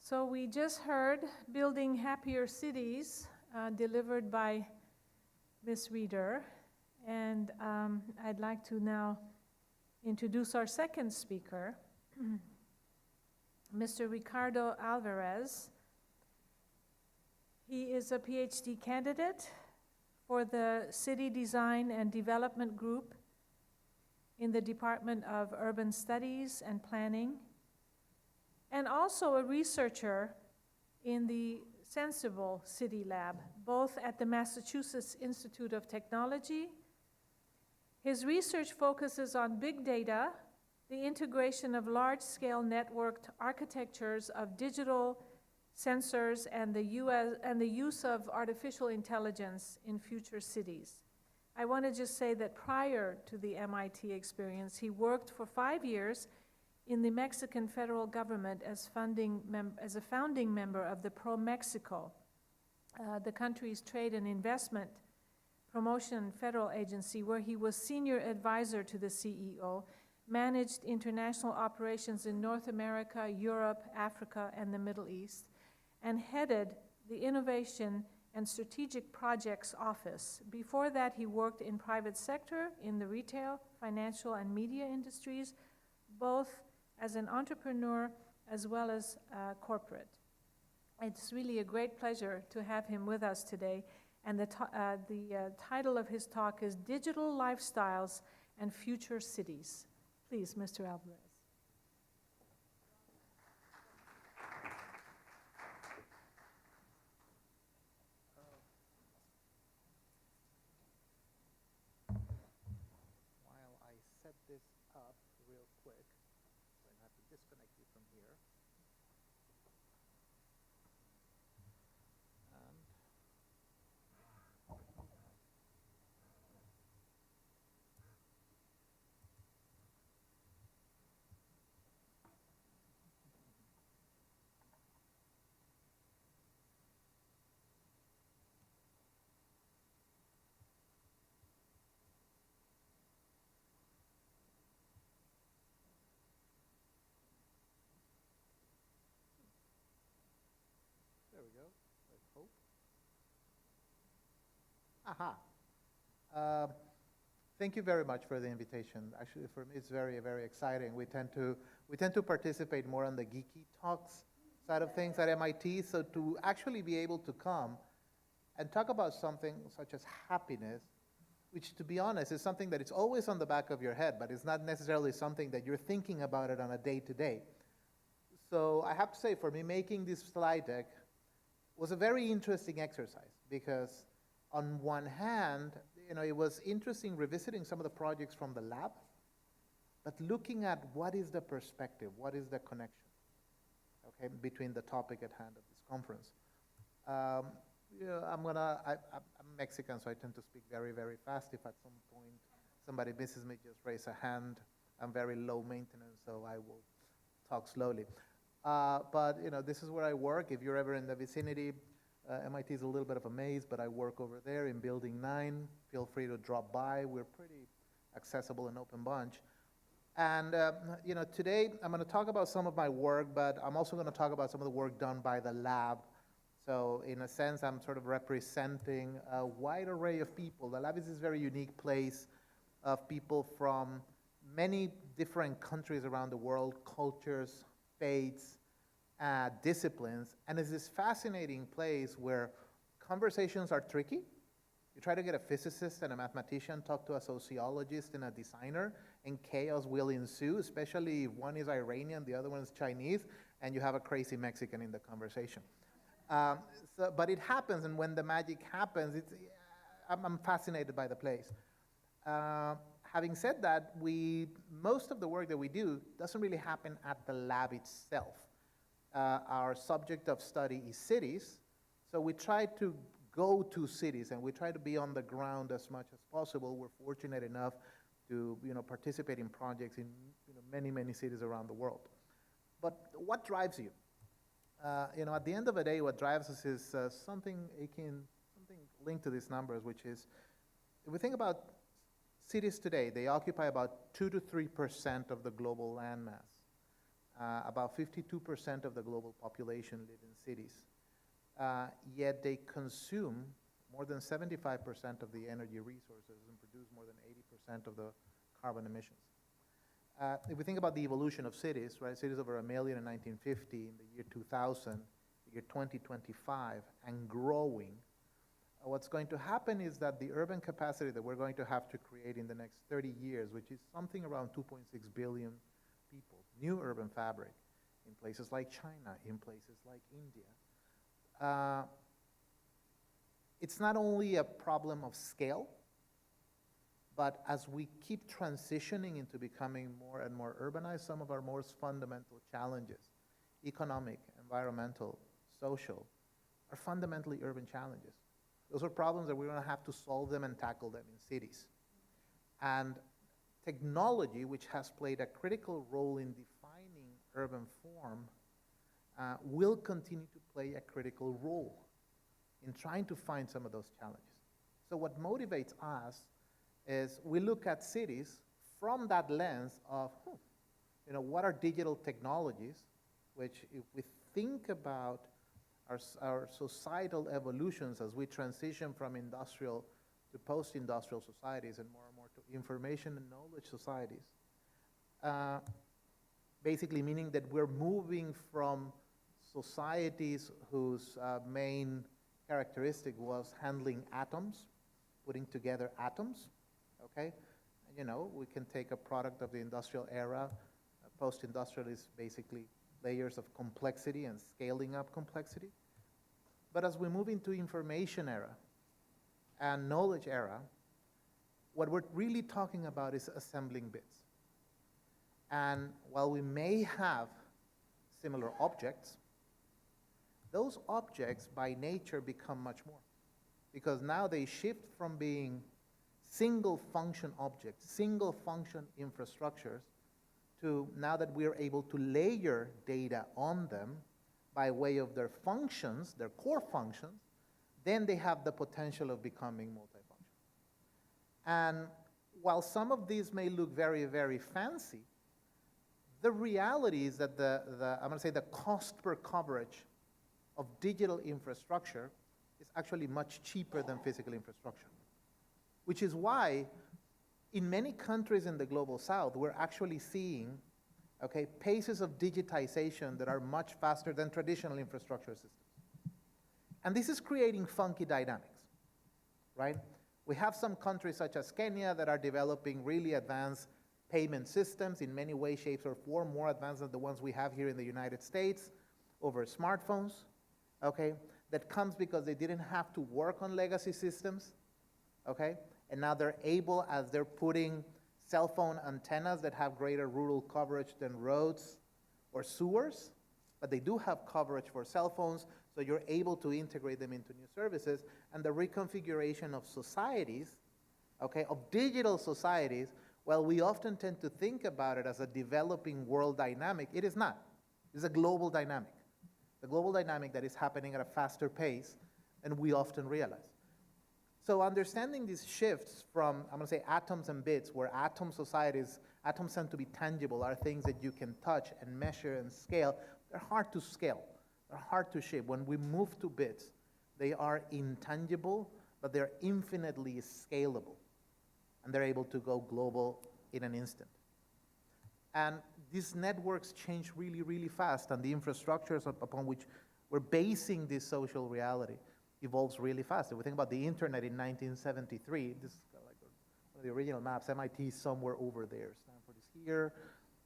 So we just heard Building Happier Cities, delivered by Ms. Reeder. And I'd like to now introduce our second speaker, Mr. Ricardo Alvarez. He is a PhD candidate for the City Design and Development Group in the Department of Urban Studies and Planning, and also a researcher in the Sensible City Lab, both at the Massachusetts Institute of Technology. His research focuses on big data, the integration of large-scale networked architectures of digital sensors, and the use of artificial intelligence in future cities. I want to just say that prior to the MIT experience, he worked for 5 years in the Mexican federal government as a founding member of the Pro-Mexico, the country's trade and investment promotion federal agency, where he was senior advisor to the CEO, managed international operations in North America, Europe, Africa, and the Middle East, and headed the Innovation and Strategic Projects Office. Before that, he worked in private sector, in the retail, financial, and media industries, both as an entrepreneur as well as corporate. It's really a great pleasure to have him with us today. And the title of his talk is Digital Lifestyles and Future Cities. Please, Mr. Alvarez. While I set this up real quick, so I have to disconnect you from here. And there we go, I hope. Aha. Thank you very much for the invitation. Actually, for me, it's very, very exciting. We tend to participate more on the geeky talks side of things at MIT, so to actually be able to come and talk about something such as happiness, which, to be honest, is something that is always on the back of your head, but it's not necessarily something that you're thinking about it on a day-to-day. So I have to say, for me, making this slide deck was a very interesting exercise, because on one hand, it was interesting revisiting some of the projects from the lab, but looking at what is the perspective, what is the connection, okay, between the topic at hand of this conference. I'm Mexican, so I tend to speak very, very fast. If at some point somebody misses me, just raise a hand. I'm very low maintenance, so I will talk slowly. But this is where I work. If you're ever in the vicinity, MIT is a little bit of a maze, but I work over there in Building 9. Feel free to drop by. We're pretty accessible and open bunch. And today I'm going to talk about some of my work, but I'm also going to talk about some of the work done by the lab. So in a sense, I'm sort of representing a wide array of people. The lab is this very unique place of people from many different countries around the world, cultures, faiths, disciplines, and it's this fascinating place where conversations are tricky. You try to get a physicist and a mathematician, talk to a sociologist and a designer, and chaos will ensue, especially if one is Iranian, the other one is Chinese, and you have a crazy Mexican in the conversation. But it happens, and when the magic happens, I'm fascinated by the place. Having said that, most of the work that we do doesn't really happen at the lab itself. Our subject of study is cities, so we try to go to cities and we try to be on the ground as much as possible. We're fortunate enough to participate in projects in many, many cities around the world. But what drives you? At the end of the day, what drives us is something linked to these numbers, which is, if we think about cities today, they occupy about 2 to 3% of the global landmass. About 52% of the global population live in cities. Yet they consume more than 75% of the energy resources and produce more than 80% of the carbon emissions. If we think about the evolution of cities, right, cities over 1 million in 1950, in the year 2000, the year 2025, and growing, what's going to happen is that the urban capacity that we're going to have to create in the next 30 years, which is something around 2.6 billion people, new urban fabric, in places like China, in places like India, it's not only a problem of scale, but as we keep transitioning into becoming more and more urbanized, some of our most fundamental challenges, economic, environmental, social, are fundamentally urban challenges. Those are problems that we're going to have to solve them and tackle them in cities. And technology, which has played a critical role in defining urban form, will continue to play a critical role in trying to find some of those challenges. So what motivates us is we look at cities from that lens of, what are digital technologies, which if we think about our societal evolutions as we transition from industrial to post-industrial societies and more to information and knowledge societies, basically meaning that we're moving from societies whose main characteristic was handling atoms, putting together atoms, okay? And, we can take a product of the industrial era. Post-industrial is basically layers of complexity and scaling up complexity. But as we move into information era and knowledge era, what we're really talking about is assembling bits. And while we may have similar objects, those objects by nature become much more, because now they shift from being single function objects, single function infrastructures, to now that we're able to layer data on them by way of their functions, their core functions, then they have the potential of becoming multifunctional. And while some of these may look very, very fancy, the reality is that I'm going to say the cost per coverage of digital infrastructure is actually much cheaper than physical infrastructure, which is why in many countries in the global south, we're actually seeing paces of digitization that are much faster than traditional infrastructure systems. And this is creating funky dynamics, right? We have some countries such as Kenya that are developing really advanced payment systems in many ways, shapes, or form, more advanced than the ones we have here in the United States over smartphones, That comes because they didn't have to work on legacy systems, And now they're able, as they're putting cell phone antennas that have greater rural coverage than roads or sewers, but they do have coverage for cell phones, so you're able to integrate them into new services. And the reconfiguration of societies, of digital societies, well, we often tend to think about it as a developing world dynamic. It is not. It's a global dynamic. The global dynamic that is happening at a faster pace than we often realize. So understanding these shifts from, I'm going to say, atoms and bits, where atom societies, atoms tend to be tangible, are things that you can touch and measure and scale. They're hard to scale. They're hard to shape. When we move to bits, they are intangible, but they're infinitely scalable. And they're able to go global in an instant. And these networks change really, really fast, and the infrastructures upon which we're basing this social reality evolves really fast. If we think about the internet in 1973, this is like one of the original maps. MIT is somewhere over there. Stanford is here.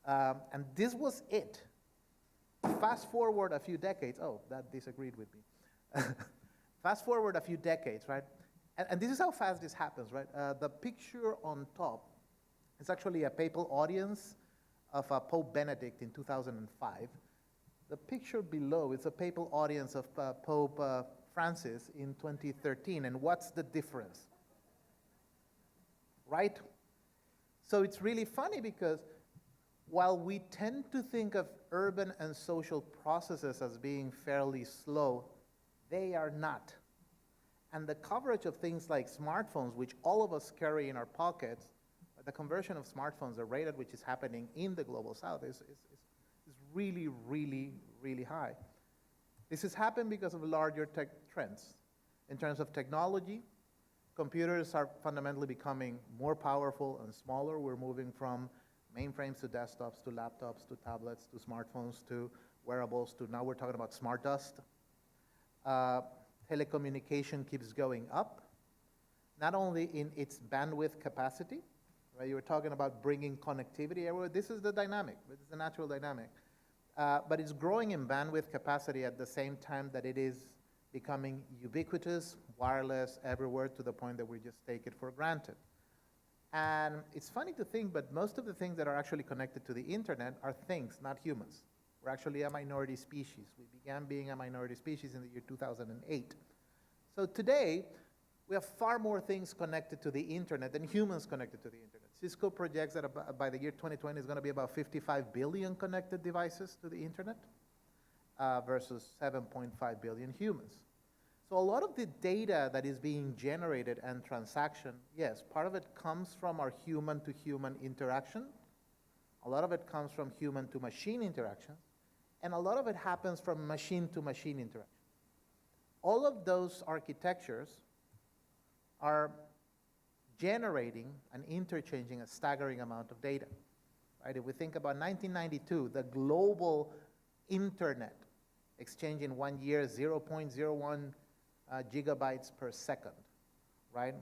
And this was it. Fast forward a few decades. Oh, that disagreed with me. Fast forward a few decades, right? And this is how fast this happens, right? The picture on top is actually a papal audience of Pope Benedict in 2005. The picture below is a papal audience of Pope Francis in 2013. And what's the difference? Right? So it's really funny because while we tend to think of urban and social processes as being fairly slow, they are not. And the coverage of things like smartphones, which all of us carry in our pockets, the conversion of smartphones, the rate at which is happening in the global south is is really, really, really high. This has happened because of larger tech trends. In terms of technology, computers are fundamentally becoming more powerful and smaller. We're moving from mainframes to desktops, to laptops, to tablets, to smartphones, to wearables, to now we're talking about smart dust. Telecommunication keeps going up, not only in its bandwidth capacity, right? You were talking about bringing connectivity everywhere. This is the dynamic. This is the natural dynamic. But it's growing in bandwidth capacity at the same time that it is becoming ubiquitous, wireless, everywhere, to the point that we just take it for granted. And it's funny to think, but most of the things that are actually connected to the internet are things, not humans. We're actually a minority species. We began being a minority species in the year 2008. So today, we have far more things connected to the internet than humans connected to the internet. Cisco projects that by the year 2020, there's going to be about 55 billion connected devices to the internet versus 7.5 billion humans. So a lot of the data that is being generated and transaction, yes, part of it comes from our human-to-human interaction. A lot of it comes from human-to-machine interaction. And a lot of it happens from machine-to-machine interaction. All of those architectures are generating and interchanging a staggering amount of data, right? If we think about 1992, the global internet exchanged in 1 year 0.01 gigabytes per second, right?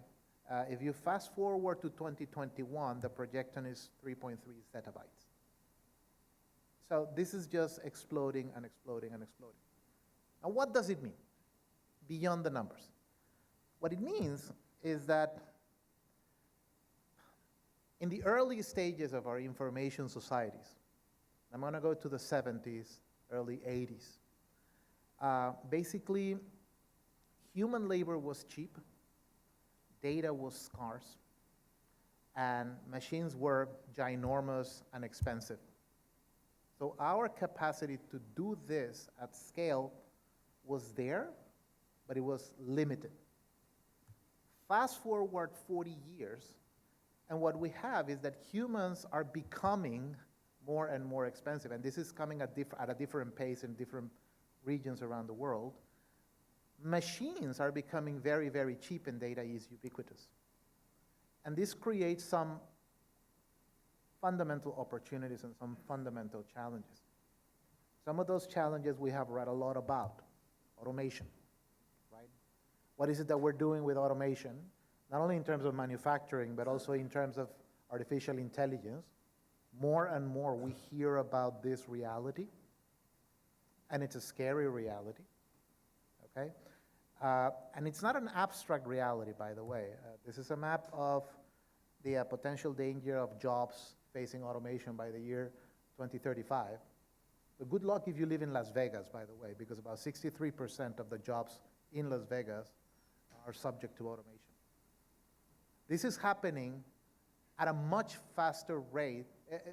If you fast forward to 2021, the projection is 3.3 zettabytes. So this is just exploding and exploding and exploding. Now what does it mean beyond the numbers? What it means is that in the early stages of our information societies, I'm going to go to the 70s, early 80s, basically human labor was cheap, data was scarce, and machines were ginormous and expensive. So our capacity to do this at scale was there, but it was limited. Fast forward 40 years, and what we have is that humans are becoming more and more expensive, and this is coming at a different pace in different regions around the world. Machines are becoming very, very cheap, and data is ubiquitous. And this creates some fundamental opportunities and some fundamental challenges. Some of those challenges we have read a lot about. Automation, right? What is it that we're doing with automation? Not only in terms of manufacturing, but also in terms of artificial intelligence. More and more we hear about this reality, and it's a scary reality, okay? And it's not an abstract reality, by the way. This is a map of the potential danger of jobs facing automation by the year 2035. But good luck if you live in Las Vegas, by the way, because about 63% of the jobs in Las Vegas are subject to automation. This is happening at a much faster rate.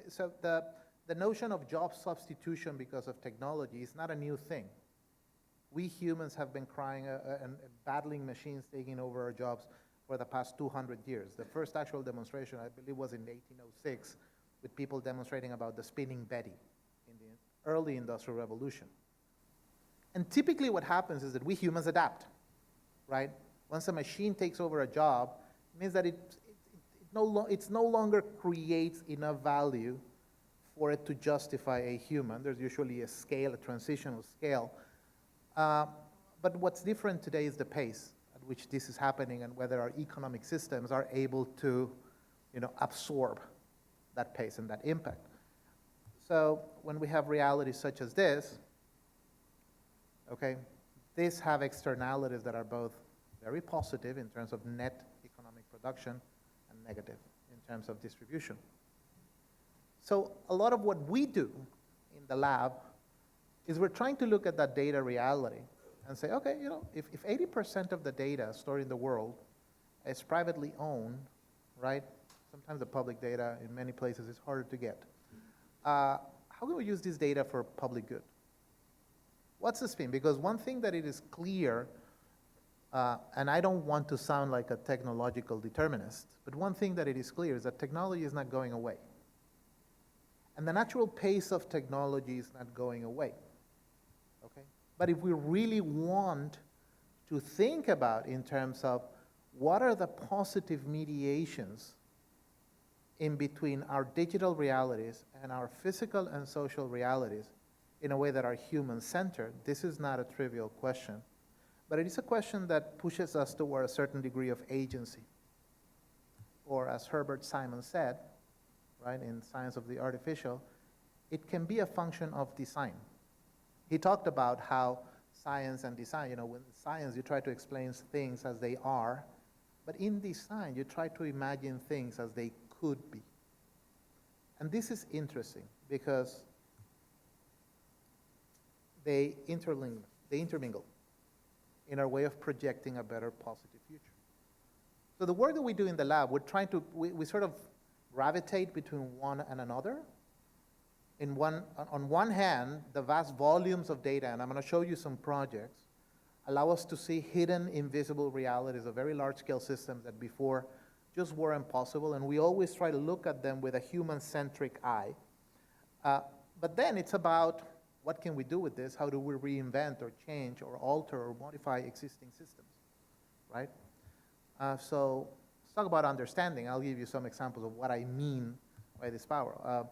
So the notion of job substitution because of technology is not a new thing. We humans have been crying and battling machines taking over our jobs for the past 200 years. The first actual demonstration, I believe, was in 1806, with people demonstrating about the spinning Betty in the early Industrial Revolution. And typically what happens is that we humans adapt, right? Once a machine takes over a job, it means that it no longer creates enough value for it to justify a human. There's usually a scale, a transitional scale. But what's different today is the pace at which this is happening and whether our economic systems are able to, absorb that pace and that impact. So when we have realities such as this, okay, these have externalities that are both very positive in terms of net economic production and negative in terms of distribution. So a lot of what we do in the lab is we're trying to look at that data reality and say, okay, if 80% of the data stored in the world is privately owned, right? Sometimes the public data in many places is harder to get. How can we use this data for public good? What's the spin? Because one thing that it is clear, and I don't want to sound like a technological determinist, but one thing that it is clear is that technology is not going away. And the natural pace of technology is not going away, okay? But if we really want to think about in terms of what are the positive mediations in between our digital realities and our physical and social realities in a way that are human-centered, this is not a trivial question. But it is a question that pushes us toward a certain degree of agency. Or as Herbert Simon said, right, in Science of the Artificial, it can be a function of design. He talked about how science and design, you know, with science you try to explain things as they are, but in design you try to imagine things as they could be. And this is interesting because they intermingle in our way of projecting a better positive future. So the work that we do in the lab, we sort of gravitate between one and another. On one hand, the vast volumes of data, and I'm going to show you some projects, allow us to see hidden, invisible realities of very large-scale systems that before just weren't possible, and we always try to look at them with a human-centric eye. But then it's about what can we do with this? How do we reinvent or change or alter or modify existing systems, right? So let's talk about understanding. I'll give you some examples of what I mean by this power.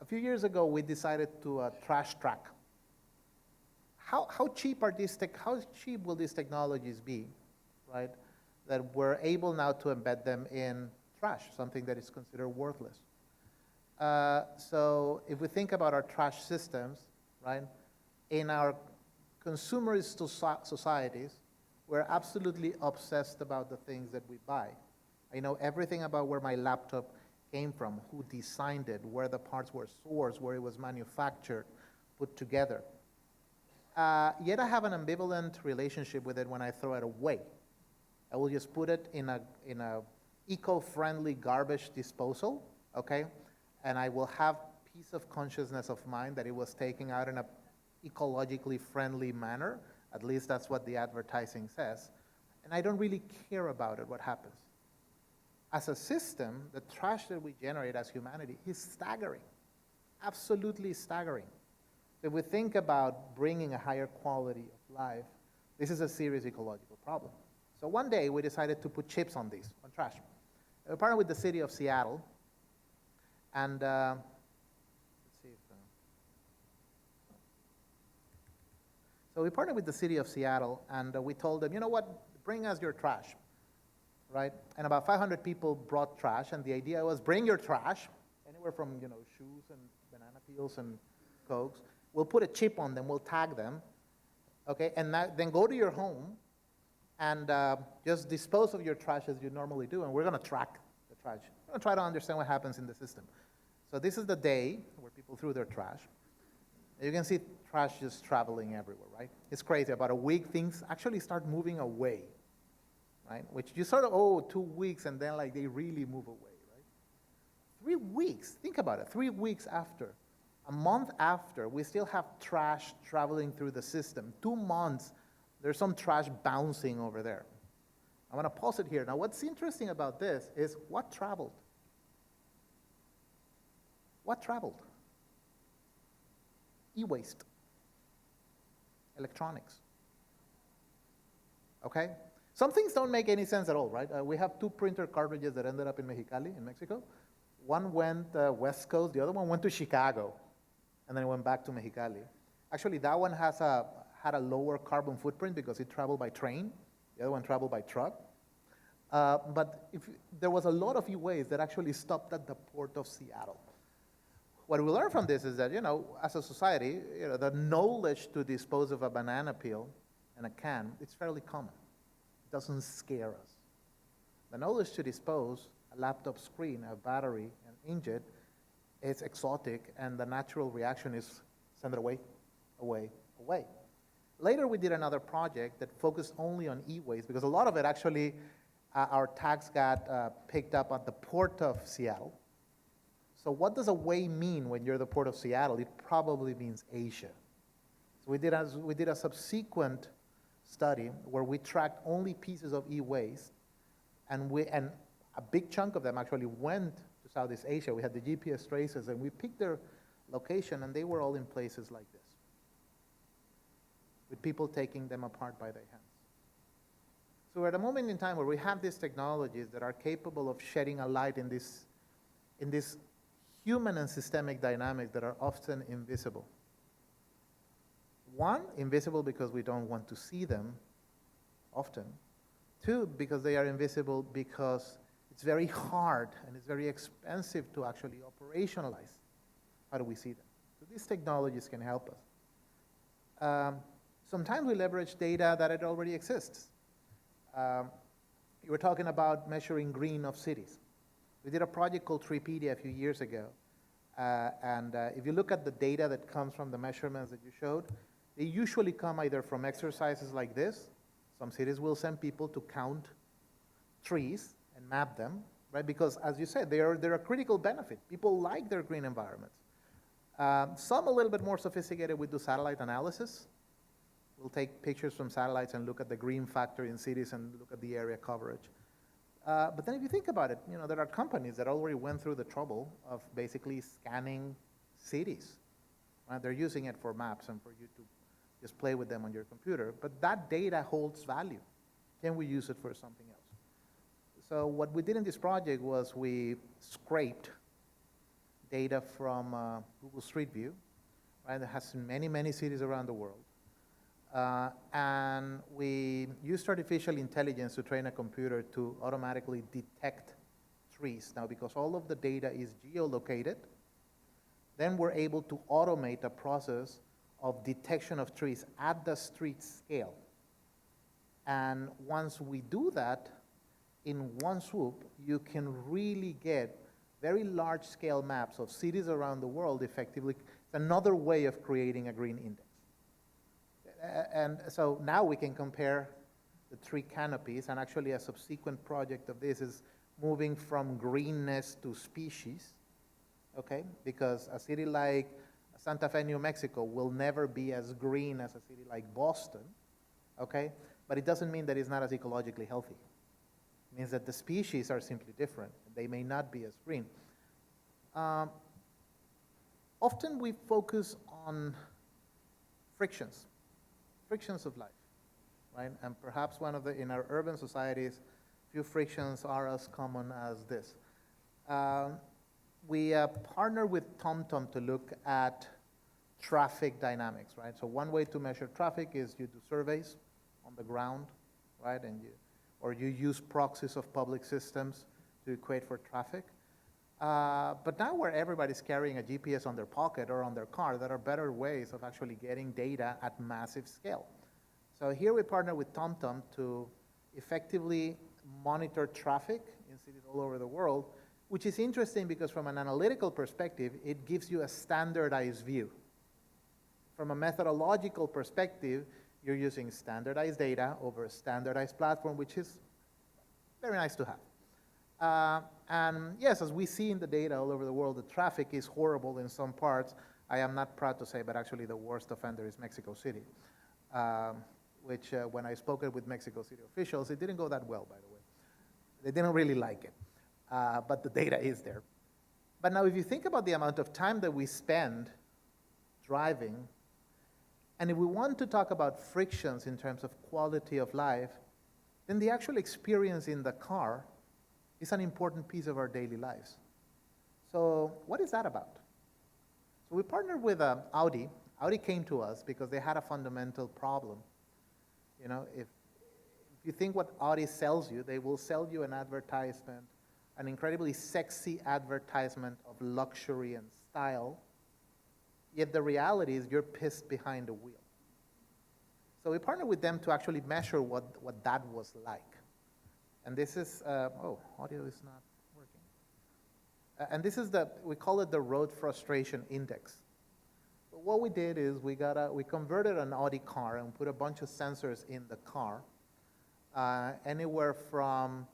A few years ago, we decided to trash track. How cheap will these technologies be, right? That we're able now to embed them in trash, something that is considered worthless. So if we think about our trash systems, right, in our consumerist societies, we're absolutely obsessed about the things that we buy. I know everything about where my laptop came from, who designed it, where the parts were sourced, where it was manufactured, put together. Yet I have an ambivalent relationship with it when I throw it away. I will just put it in a eco-friendly garbage disposal, okay? And I will have peace of consciousness of mind that it was taken out in a ecologically friendly manner. At least that's what the advertising says. And I don't really care about it, what happens. As a system, the trash that we generate as humanity is staggering, absolutely staggering. If we think about bringing a higher quality of life, this is a serious ecological problem. So one day we decided to put chips on trash. We partnered with the city of Seattle, and let's see if, so we partnered with the city of Seattle, and we told them, you know what, bring us your trash, right? And about 500 people brought trash, and the idea was bring your trash, anywhere from, you know, shoes and banana peels and Cokes. We'll put a chip on them, we'll tag them, okay, and then go to your home and just dispose of your trash as you normally do, and we're going to track the trash. We're going to try to understand what happens in the system. So this is the day where people threw their trash. You can see trash just traveling everywhere, right? It's crazy. About a week, things actually start moving away, right? Which you sort of, 2 weeks, and then like they really move away, right? 3 weeks, think about it, 3 weeks after. A month after, we still have trash traveling through the system. 2 months, there's some trash bouncing over there. I'm going to pause it here. Now, what's interesting about this is what traveled? What traveled? E-waste, electronics. Okay? Some things don't make any sense at all, right? We have 2 printer cartridges that ended up in Mexicali, in Mexico. One went West Coast, the other one went to Chicago, and then it went back to Mexicali. Actually, that one had a lower carbon footprint because it traveled by train. The other one traveled by truck. But there was a lot of e-waste that actually stopped at the port of Seattle. What we learned from this is that, you know, as a society, you know, the knowledge to dispose of a banana peel and a can, it's fairly common. It doesn't scare us. The knowledge to dispose a laptop screen, a battery, an ingot, is exotic, and the natural reaction is send it away, away, away. Later, we did another project that focused only on e-waste, because a lot of it actually, our tags got picked up at the port of Seattle. So what does away mean when you're the port of Seattle? It probably means Asia. So we did a subsequent study where we tracked only pieces of e-waste, and a big chunk of them actually went to Southeast Asia. We had the GPS traces, and we picked their location, and they were all in places like this, with people taking them apart by their hands. So we're at a moment in time where we have these technologies that are capable of shedding a light in this human and systemic dynamics that are often invisible. One, invisible because we don't want to see them often. Two, because they are invisible because it's very hard and it's very expensive to actually operationalize. How do we see them? So these technologies can help us. Sometimes we leverage data that it already exists. You were talking about measuring green of cities. We did a project called Treepedia a few years ago. If you look at the data that comes from the measurements that you showed, they usually come either from exercises like this. Some cities will send people to count trees and map them, right? Because, as you said, they're a critical benefit. People like their green environments. Some a little bit more sophisticated, we do satellite analysis. We'll take pictures from satellites and look at the green factor in cities and look at the area coverage. But then if you think about it, there are companies that already went through the trouble of basically scanning cities. Right? They're using it for maps and for you to just play with them on your computer. But that data holds value. Can we use it for something else? So what we did in this project was we scraped data from Google Street View, right? That has many, many cities around the world. And we used artificial intelligence to train a computer to automatically detect trees. Now, because all of the data is geolocated, then we're able to automate a process of detection of trees at the street scale. And once we do that, in one swoop, you can really get very large-scale maps of cities around the world effectively. It's another way of creating a green index. And so now we can compare the tree canopies, and actually a subsequent project of this is moving from greenness to species, okay? Because a city like Santa Fe, New Mexico will never be as green as a city like Boston, okay? But it doesn't mean that it's not as ecologically healthy. It means that the species are simply different. They may not be as green. Often we focus on frictions of life, right? And perhaps in our urban societies, few frictions are as common as this. We partner with TomTom to look at traffic dynamics, right? So one way to measure traffic is you do surveys on the ground, right? Or you use proxies of public systems to equate for traffic. But now where everybody's carrying a GPS on their pocket or on their car, there are better ways of actually getting data at massive scale. So here we partner with TomTom to effectively monitor traffic in cities all over the world, which is interesting because from an analytical perspective, it gives you a standardized view. From a methodological perspective, you're using standardized data over a standardized platform, which is very nice to have. And yes, as we see in the data all over the world, the traffic is horrible in some parts. I am not proud to say, but actually the worst offender is Mexico City, which when I spoke with Mexico City officials, it didn't go that well, by the way. They didn't really like it, but the data is there. But now if you think about the amount of time that we spend driving, and if we want to talk about frictions in terms of quality of life, then the actual experience in the car is an important piece of our daily lives. So what is that about? So we partnered with Audi. Audi came to us because they had a fundamental problem. If you think what Audi sells you, they will sell you an advertisement, an incredibly sexy advertisement of luxury and style, yet the reality is you're pissed behind the wheel. So we partnered with them to actually measure what that was like. And this is, audio is not working. And this is we call it the road frustration index. But what we did is we converted an Audi car and put a bunch of sensors in the car, anywhere from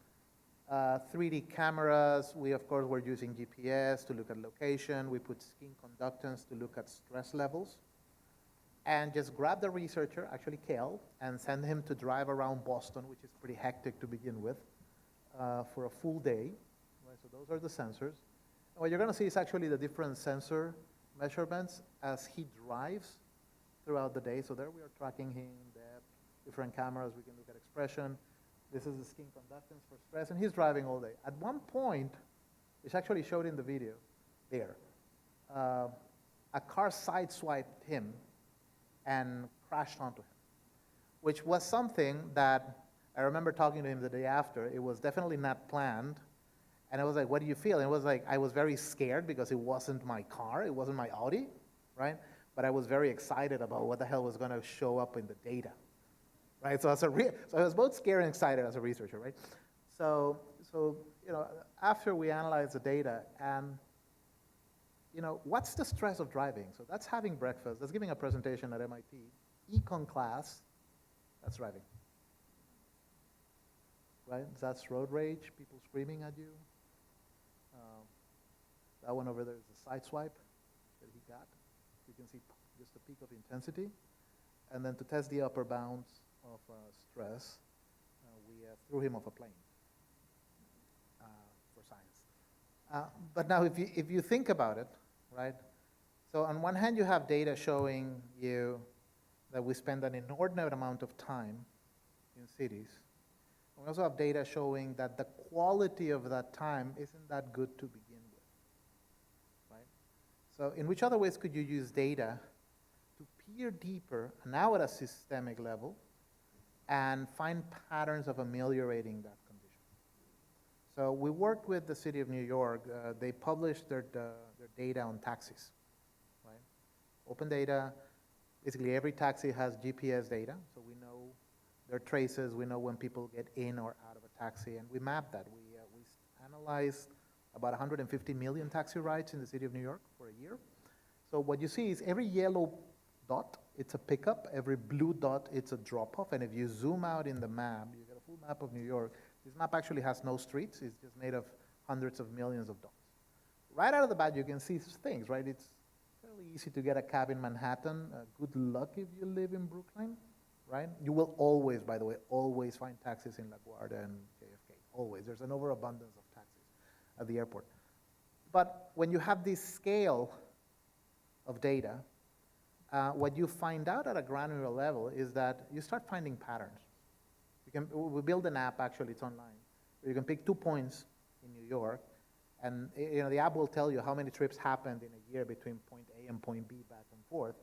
3D cameras. We, of course, were using GPS to look at location. We put skin conductance to look at stress levels. And just grab the researcher, actually Kale, and send him to drive around Boston, which is pretty hectic to begin with, for a full day. Right? So those are the sensors. What you're going to see is actually the different sensor measurements as he drives throughout the day. So there we are tracking him, depth, different cameras. We can look at expression. This is the skin conductance for stress, and he's driving all day. At one point, it's actually showed in the video there, a car sideswiped him and crashed onto him, which was something that I remember talking to him the day after. It was definitely not planned. And I was like, what do you feel? And it was like, I was very scared because it wasn't my car, it wasn't my Audi, right? But I was very excited about what the hell was going to show up in the data, right? So I was both scared and excited as a researcher, right? So you know, after we analyzed the data, and you know, what's the stress of driving? So that's having breakfast, that's giving a presentation at MIT, econ class, that's driving, right? That's road rage, people screaming at you. That one over there is a side swipe that he got. You can see just a peak of intensity. And then to test the upper bounds of stress, we threw him off a plane for science. But now if you think about it, right? So on one hand, you have data showing you that we spend an inordinate amount of time in cities. We also have data showing that the quality of that time isn't that good to begin with, right? So in which other ways could you use data to peer deeper, now at a systemic level, and find patterns of ameliorating that condition? So we worked with the city of New York. They published their data on taxis, right? Open data. Basically, every taxi has GPS data, so we know their traces. We know when people get in or out of a taxi, and we map that. We analyzed about 150 million taxi rides in the city of New York for a year. So what you see is every yellow dot, it's a pickup. Every blue dot, it's a drop-off. And if you zoom out in the map, you get a full map of New York. This map actually has no streets. It's just made of hundreds of millions of dots. Right out of the bat, you can see things, right? It's fairly easy to get a cab in Manhattan. Good luck if you live in Brooklyn, right? You will always, by the way, always find taxis in LaGuardia and JFK. Always. There's an overabundance of taxis at the airport. But when you have this scale of data, what you find out at a granular level is that you start finding patterns. We build an app, actually, it's online, where you can pick 2 points in New York, and you know, the app will tell you how many trips happened in a year between point A and point B, back and forth.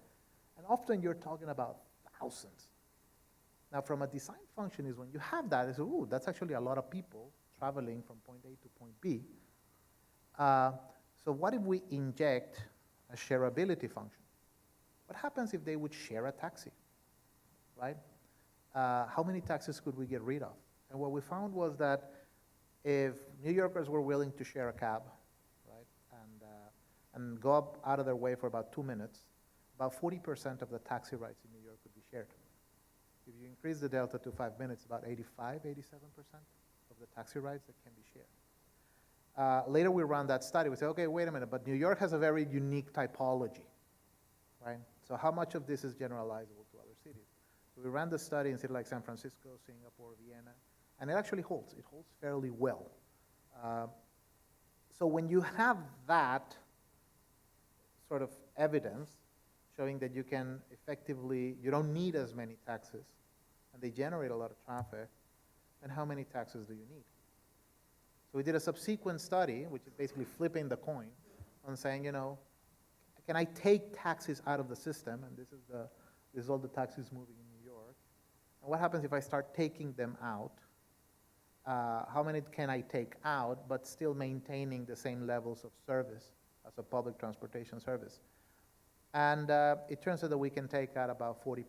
And often you're talking about thousands. Now, from a design function is when you have that, it's, ooh, that's actually a lot of people traveling from point A to point B. So what if we inject a shareability function? What happens if they would share a taxi, right? How many taxis could we get rid of? And what we found was that if New Yorkers were willing to share a cab, right, and go up out of their way for about 2 minutes, about 40% of the taxi rides in New York could be shared. If you increase the delta to 5 minutes, about 85, 87% of the taxi rides that can be shared. Later we ran that study. We said, okay, wait a minute, but New York has a very unique typology, right? So how much of this is generalizable to other cities? So we ran the study in cities like San Francisco, Singapore, Vienna, and it actually holds. It holds fairly well. So when you have that sort of evidence showing that you can effectively, you don't need as many taxis, and they generate a lot of traffic, then how many taxis do you need? So we did a subsequent study, which is basically flipping the coin, on saying, you know, can I take taxis out of the system? And this is all the taxis moving in New York. And what happens if I start taking them out? How many can I take out, but still maintaining the same levels of service as a public transportation service? And it turns out that we can take out about 40%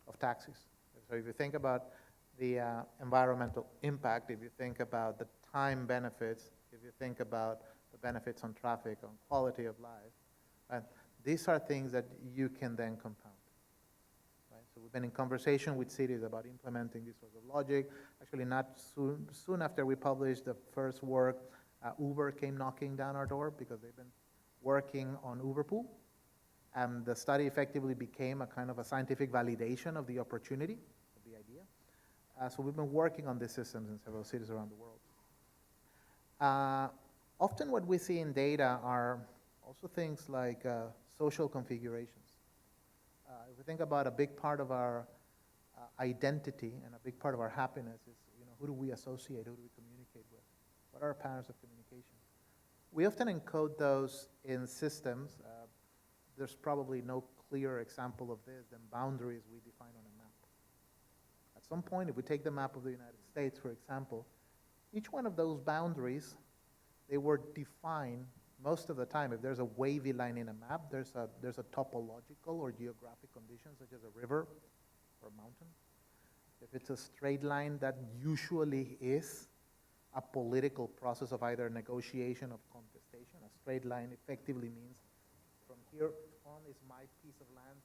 of taxis. So if you think about the environmental impact, if you think about the time benefits, if you think about the benefits on traffic, on quality of life, these are things that you can then compound. Right? So we've been in conversation with cities about implementing this sort of logic. Actually, not soon after we published the first work, Uber came knocking down our door because they've been working on Uberpool. And the study effectively became a kind of a scientific validation of the opportunity, of the idea. So we've been working on these systems in several cities around the world. Often what we see in data are also things like social configurations. If we think about a big part of our identity and a big part of our happiness is, who do we associate, who do we communicate with? What are our patterns of communication? We often encode those in systems. There's probably no clearer example of this than boundaries we define on a map. At some point, if we take the map of the United States, for example, each one of those boundaries, they were defined most of the time. If there's a wavy line in a map, there's a topological or geographic condition, such as a river or a mountain. If it's a straight line, that usually is a political process of either negotiation or contestation. A straight line effectively means from here on is my piece of land,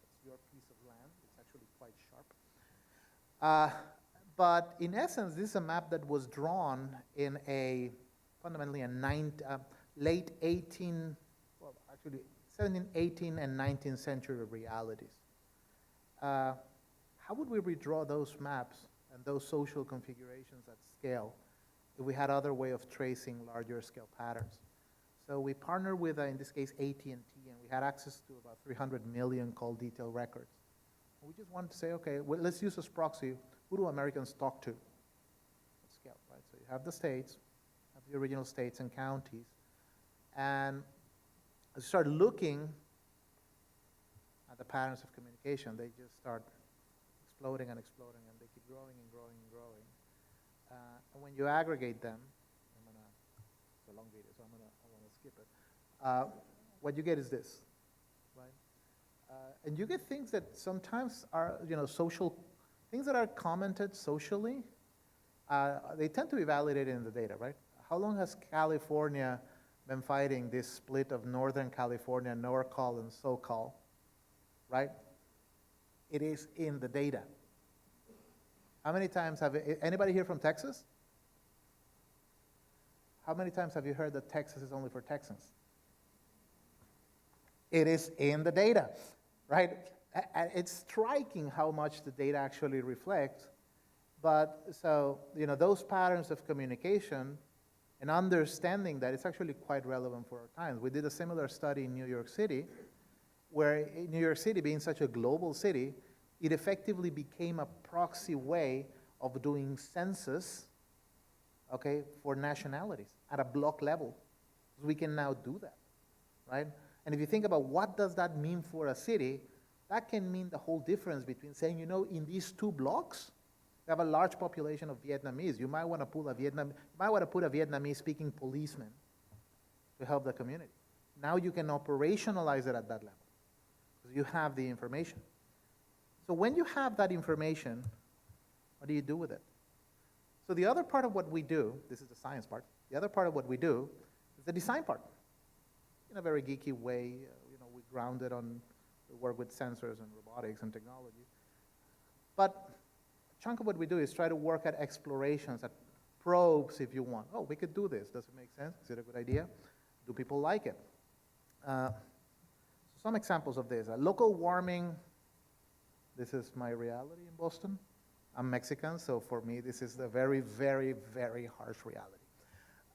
it's your piece of land. It's actually quite sharp. But in essence, this is a map that was drawn in fundamentally late 17, 18, and 19th century realities. How would we redraw those maps and those social configurations at scale if we had other way of tracing larger scale patterns? So we partnered with, in this case, AT&T, and we had access to about 300 million call detail records. And we just wanted to say, okay, well, let's use as proxy, who do Americans talk to at scale, right? So you have the states, have the original states and counties, and as you start looking at the patterns of communication, they just start exploding and exploding, and they keep growing and growing and growing. And when you aggregate them, it's a long video, so I want to skip it. What you get is this, right? And you get things that sometimes are, social, things that are commented socially, they tend to be validated in the data, right? How long has California been fighting this split of Northern California, NorCal and SoCal, right? It is in the data. How many times anybody here from Texas? How many times have you heard that Texas is only for Texans? It is in the data, right? It's striking how much the data actually reflects. But so, those patterns of communication and understanding that it's actually quite relevant for our times. We did a similar study in New York City, where New York City, being such a global city, it effectively became a proxy way of doing census, okay, for nationalities at a block level. We can now do that, right? And if you think about what does that mean for a city, that can mean the whole difference between saying, in these two blocks, we have a large population of Vietnamese. You might want to put a Vietnamese-speaking policeman to help the community. Now you can operationalize it at that level because you have the information. So when you have that information, what do you do with it? So the other part of what we do, this is the science part, the other part of what we do is the design part. In a very geeky way, we ground it on, we work with sensors and robotics and technology. But a chunk of what we do is try to work at explorations, at probes, if you want. Oh, we could do this. Does it make sense? Is it a good idea? Do people like it? So some examples of this. Local warming. This is my reality in Boston. I'm Mexican, so for me, this is a very, very, very harsh reality.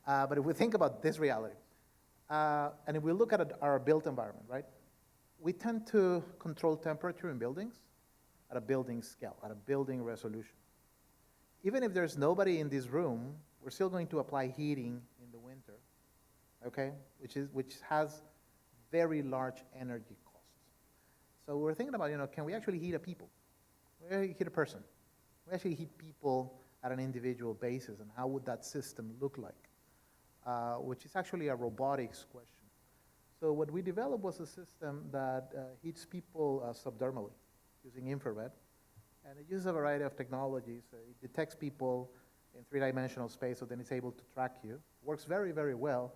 But if we think about this reality, and if we look at our built environment, right, we tend to control temperature in buildings at a building scale, at a building resolution. Even if there's nobody in this room, we're still going to apply heating in the winter, okay, which has very large energy costs. So we're thinking about, can we actually heat a people? Can we heat a person? Can we actually heat people at an individual basis, and how would that system look like? Which is actually a robotics question. So what we developed was a system that heats people subdermally using infrared, and it uses a variety of technologies. It detects people in three-dimensional space, so then it's able to track you. Works very, very well.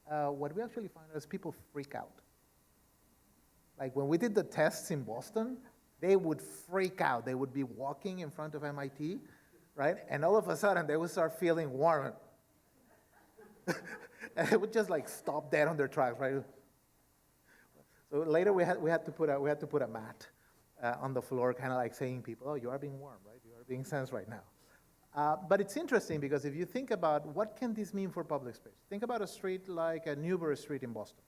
What we actually find is people freak out. Like when we did the tests in Boston, they would freak out. They would be walking in front of MIT, right? And all of a sudden, they would start feeling warm. And they would just stop dead on their tracks, right? So later we had to put a mat on the floor, kind of like saying people, oh, you are being warm, right? You are being sensed right now. But it's interesting because if you think about what can this mean for public space, think about a street like a Newbury Street in Boston.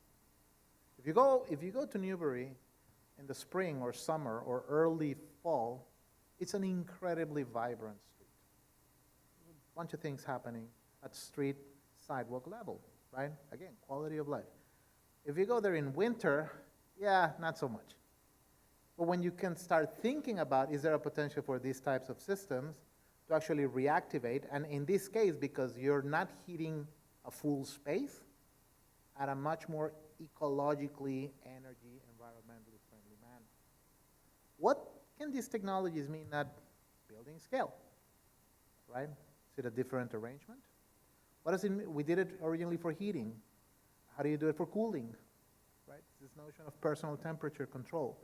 If you go to Newbury in the spring or summer or early fall, it's an incredibly vibrant street. A bunch of things happening at street sidewalk level, right? Again, quality of life. If you go there in winter, yeah, not so much. But when you can start thinking about, is there a potential for these types of systems to actually reactivate, and in this case, because you're not heating a full space at a much more ecologically, energy, environmentally friendly manner. What can these technologies mean at building scale, right? Is it a different arrangement? What does it mean? We did it originally for heating. How do you do it for cooling, right? This notion of personal temperature control.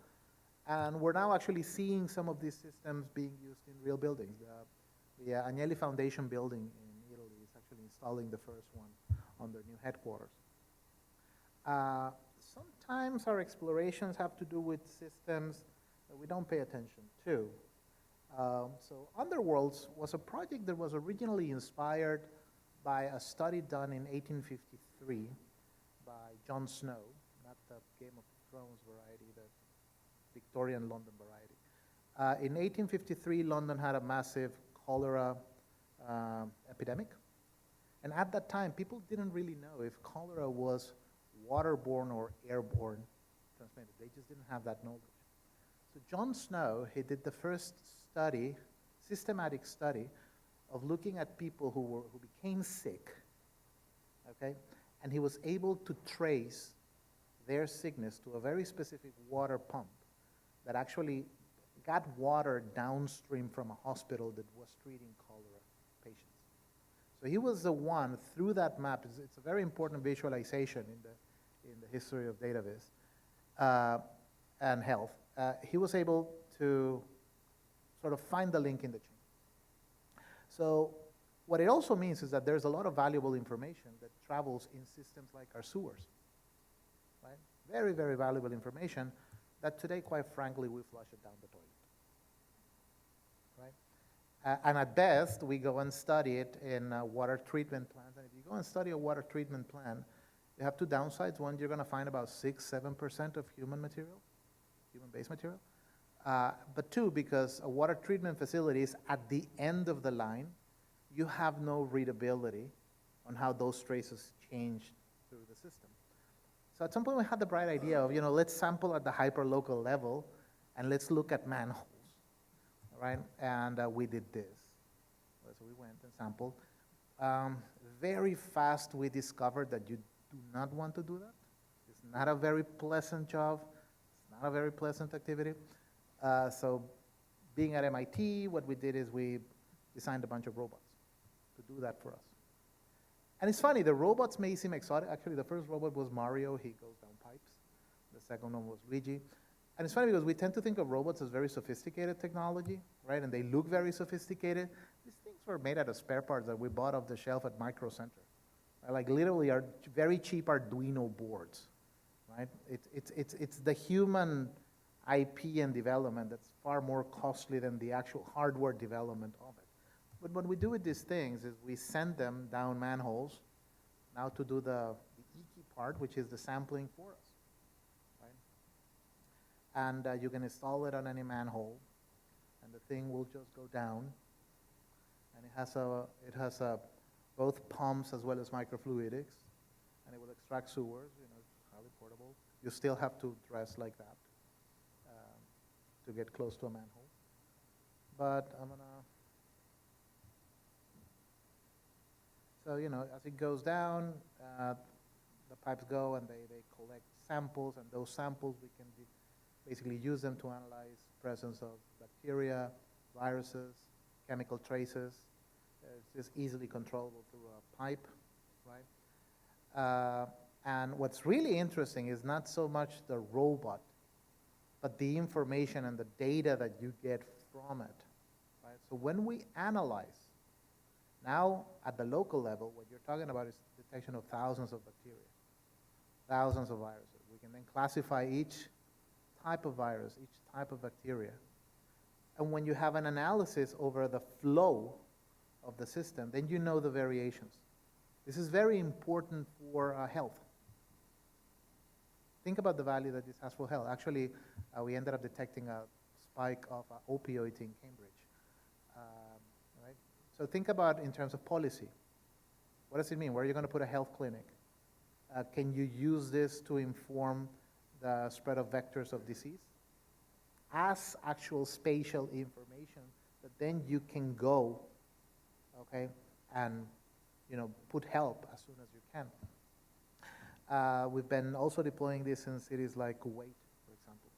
And we're now actually seeing some of these systems being used in real buildings. The Agnelli Foundation building in Italy is actually installing the first one on their new headquarters. Sometimes our explorations have to do with systems that we don't pay attention to. So Underworlds was a project that was originally inspired by a study done in 1853 by Jon Snow, not the Game of Thrones variety, the Victorian London variety. In 1853, London had a massive cholera epidemic. And at that time, people didn't really know if cholera was waterborne or airborne transmitted. They just didn't have that knowledge. So Jon Snow, he did the first study, systematic study, of looking at people who became sick, okay? And he was able to trace their sickness to a very specific water pump that actually got water downstream from a hospital that was treating cholera patients. So he was the one, through that map, it's a very important visualization in the history of database and health. He was able to sort of find the link in the chain. So what it also means is that there's a lot of valuable information that travels in systems like our sewers, right? Very, very valuable information that today, quite frankly, we flush it down the toilet, right? And at best, we go and study it in water treatment plants. And if you go and study a water treatment plant, you have two downsides. One, you're going to find about 6-7% of human material, human-based material. But two, because a water treatment facility is at the end of the line, you have no readability on how those traces change through the system. So at some point we had the bright idea of, let's sample at the hyperlocal level and let's look at manholes, right? And we did this. So we went and sampled. Very fast we discovered that you do not want to do that. It's not a very pleasant job. It's not a very pleasant activity. So being at MIT, what we did is we designed a bunch of robots to do that for us. And it's funny, the robots may seem exotic. Actually, the first robot was Mario. He goes down pipes. The second one was Luigi. And it's funny because we tend to think of robots as very sophisticated technology, right? And they look very sophisticated. These things were made out of spare parts that we bought off the shelf at Micro Center. Right? Like literally are very cheap Arduino boards, right? It's the human IP and development that's far more costly than the actual hardware development of it. But what we do with these things is we send them down manholes now to do the icky part, which is the sampling for us, right? And you can install it on any manhole, and the thing will just go down. And it has both pumps as well as microfluidics, and it will extract sewers. It's highly portable. You still have to dress like that to get close to a manhole. But I'm gonna. So, as it goes down, the pipes go and they collect samples, and those samples we can basically use them to analyze presence of bacteria, viruses, chemical traces. It's just easily controllable through a pipe, right? And what's really interesting is not so much the robot, but the information and the data that you get from it, right? So when we analyze, now, at the local level, what you're talking about is detection of thousands of bacteria, thousands of viruses. We can then classify each type of virus, each type of bacteria. And when you have an analysis over the flow of the system, then you know the variations. This is very important for health. Think about the value that this has for health. Actually, we ended up detecting a spike of opioids in Cambridge. Right? So think about in terms of policy. What does it mean? Where are you going to put a health clinic? Can you use this to inform the spread of vectors of disease? As actual spatial information that then you can go, okay, and put help as soon as you can. We've been also deploying this in cities like Kuwait, for example.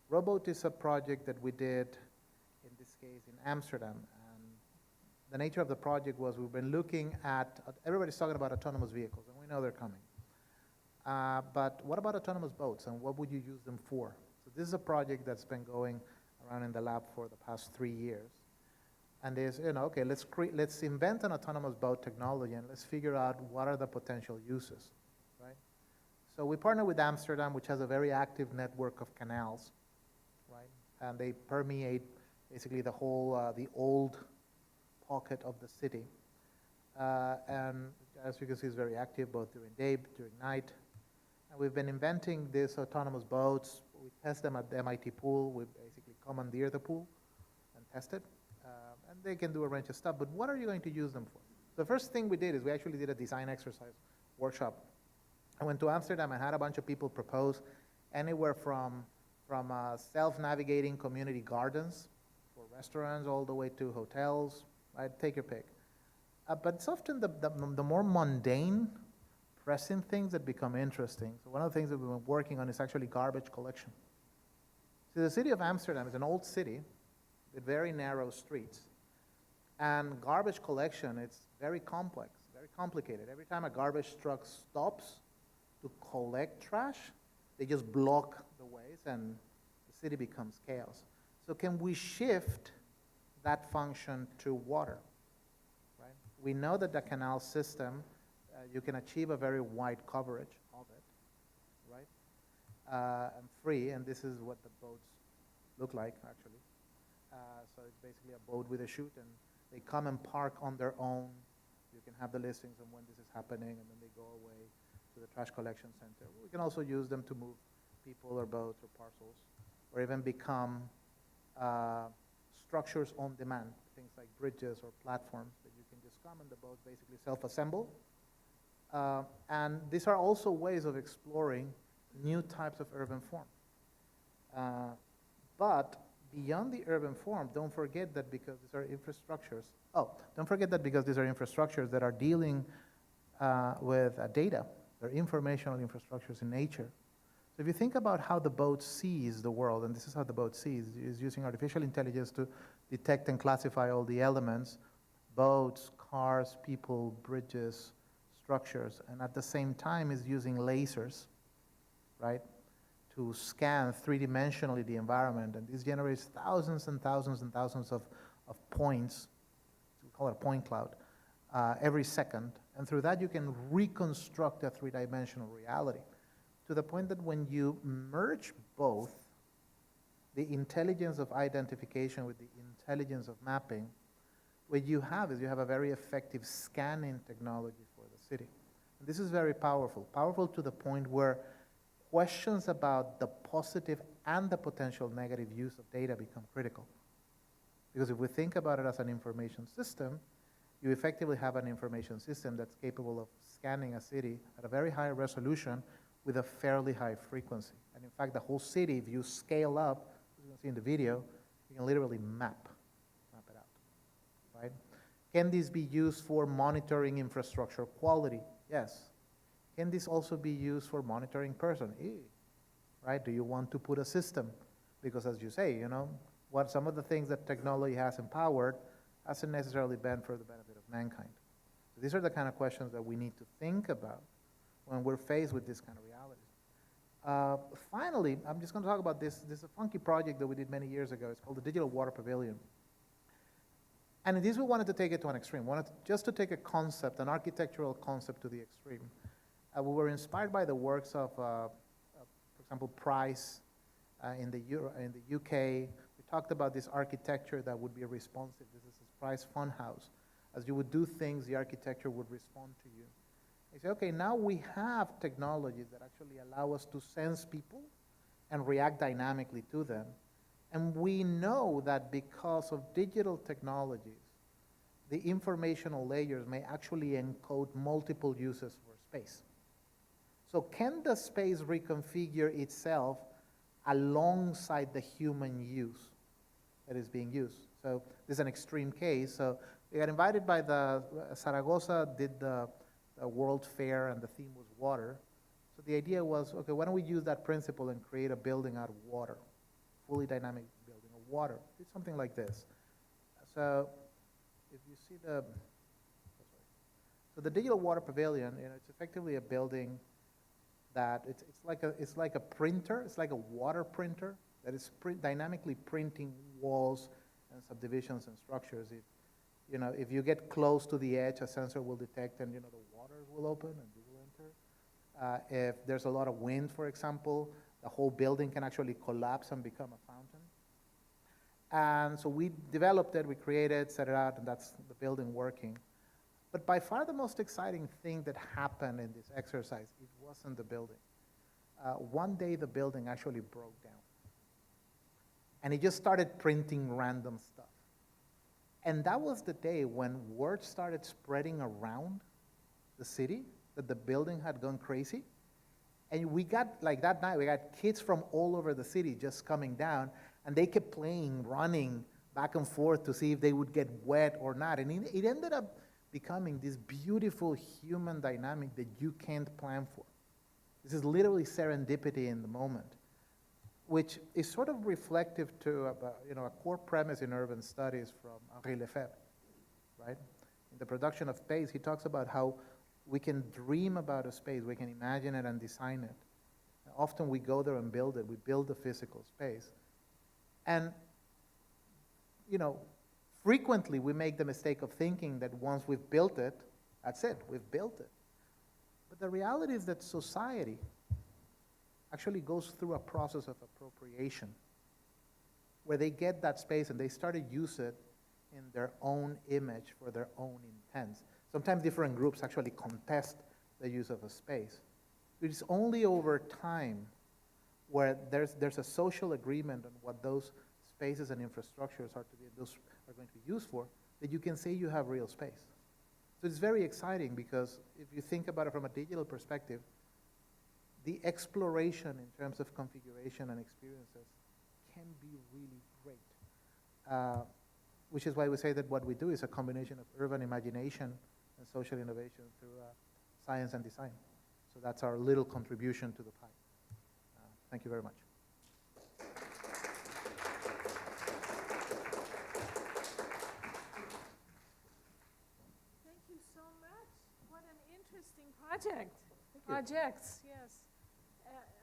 Robot is a project that we did, in this case, in Amsterdam. And the nature of the project was we've been looking at, everybody's talking about autonomous vehicles, and we know they're coming. But what about autonomous boats, and what would you use them for? So this is a project that's been going around in the lab for the past 3 years. And there's, okay, let's invent an autonomous boat technology and let's figure out what are the potential uses, right? So we partner with Amsterdam, which has a very active network of canals, right? And they permeate basically the whole, the old pocket of the city. And as you can see, it's very active both during day, during night. And we've been inventing these autonomous boats. We test them at the MIT pool. We basically commandeer the pool and test it. And they can do a range of stuff, but what are you going to use them for? The first thing we did is we actually did a design exercise workshop. I went to Amsterdam and had a bunch of people propose anywhere from self-navigating community gardens for restaurants all the way to hotels, right? Take your pick. But it's often the more mundane, pressing things that become interesting. So one of the things that we've been working on is actually garbage collection. So the city of Amsterdam is an old city with very narrow streets. And garbage collection, it's very complex, very complicated. Every time a garbage truck stops to collect trash, they just block the ways and the city becomes chaos. So can we shift that function to water, right? We know that the canal system, you can achieve a very wide coverage of it, right? And free, and this is what the boats look like, actually. So it's basically a boat with a chute, and they come and park on their own. You can have the listings on when this is happening, and then they go away to the trash collection center. We can also use them to move people or boats or parcels, or even become structures on demand, things like bridges or platforms that you can just come and the boats basically self-assemble. And these are also ways of exploring new types of urban form. But beyond the urban form, don't forget that because these are infrastructures, that are dealing with data, they're informational infrastructures in nature. So if you think about how the boat sees the world, and this is how the boat sees, is using artificial intelligence to detect and classify all the elements, boats, cars, people, bridges, structures, and at the same time is using lasers, right, to scan three-dimensionally the environment, and this generates thousands and thousands and thousands of points, we call it a point cloud, every second, and through that you can reconstruct a three-dimensional reality, to the point that when you merge both the intelligence of identification with the intelligence of mapping, what you have is you have a very effective scanning technology for the city. And this is very powerful to the point where questions about the positive and the potential negative use of data become critical. Because if we think about it as an information system, you effectively have an information system that's capable of scanning a city at a very high resolution with a fairly high frequency. And in fact, the whole city, if you scale up, as you can see in the video, you can literally map it out, right? Can this be used for monitoring infrastructure quality? Yes. Can this also be used for monitoring person? Right? Do you want to put a system? Because as you say, what some of the things that technology has empowered hasn't necessarily been for the benefit of mankind. So these are the kind of questions that we need to think about when we're faced with this kind of reality. Finally, I'm just going to talk about this. This is a funky project that we did many years ago. It's called the Digital Water Pavilion. And in this, we wanted to take it to an extreme. We wanted just to take a concept, an architectural concept to the extreme. We were inspired by the works of, for example, Price in the UK, We talked about this architecture that would be responsive. This is his prize fun house. As you would do things, the architecture would respond to you. You say, okay, now we have technologies that actually allow us to sense people and react dynamically to them. And we know that because of digital technologies, the informational layers may actually encode multiple uses for space. So can the space reconfigure itself alongside the human use that is being used? So this is an extreme case. So we got invited by Zaragoza did the World Fair, and the theme was water. So the idea was, okay, why don't we use that principle and create a building out of water, fully dynamic building of water. It's something like this. So if you see so the digital water pavilion, it's effectively a building that it's like a printer. It's like a water printer that is dynamically printing walls and subdivisions and structures. If you get close to the edge, a sensor will detect, and the waters will open and you will enter. If there's a lot of wind, for example, the whole building can actually collapse and become a fountain. And so we developed it, we created, set it out, and that's the building working. But by far the most exciting thing that happened in this exercise, it wasn't the building. One day the building actually broke down. And it just started printing random stuff. And that was the day when word started spreading around the city that the building had gone crazy. And we got, like that night, we got kids from all over the city just coming down, and they kept playing, running back and forth to see if they would get wet or not. And it ended up becoming this beautiful human dynamic that you can't plan for. This is literally serendipity in the moment, which is sort of reflective to a core premise in urban studies from Henri Lefebvre, right? In the production of space, he talks about how we can dream about a space, we can imagine it and design it. Often we go there and build it, we build the physical space. And, frequently we make the mistake of thinking that once we've built it, that's it, we've built it. But the reality is that society actually goes through a process of appropriation where they get that space and they start to use it in their own image for their own intents. Sometimes different groups actually contest the use of a space. It is only over time where there's a social agreement on what those spaces and infrastructures are going to be used for that you can say you have real space. So it's very exciting because if you think about it from a digital perspective, the exploration in terms of configuration and experiences can be really great. Which is why we say that what we do is a combination of urban imagination and social innovation through science and design. So that's our little contribution to the pie. Thank you very much. Thank you so much. What an interesting project. Projects, yes.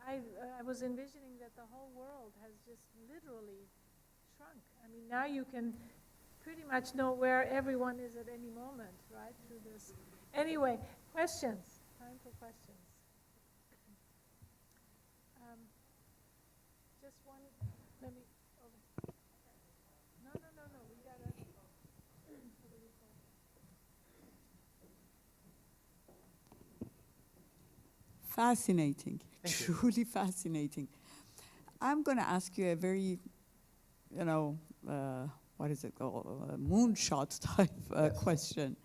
I was envisioning that the whole world has just literally shrunk. I mean, now you can pretty much know where everyone is at any moment, right, through this. Anyway, questions. Time for questions. Just one, let me, no, we gotta. Fascinating, truly fascinating. I'm going to ask you a very, what is it called, a moonshot type question.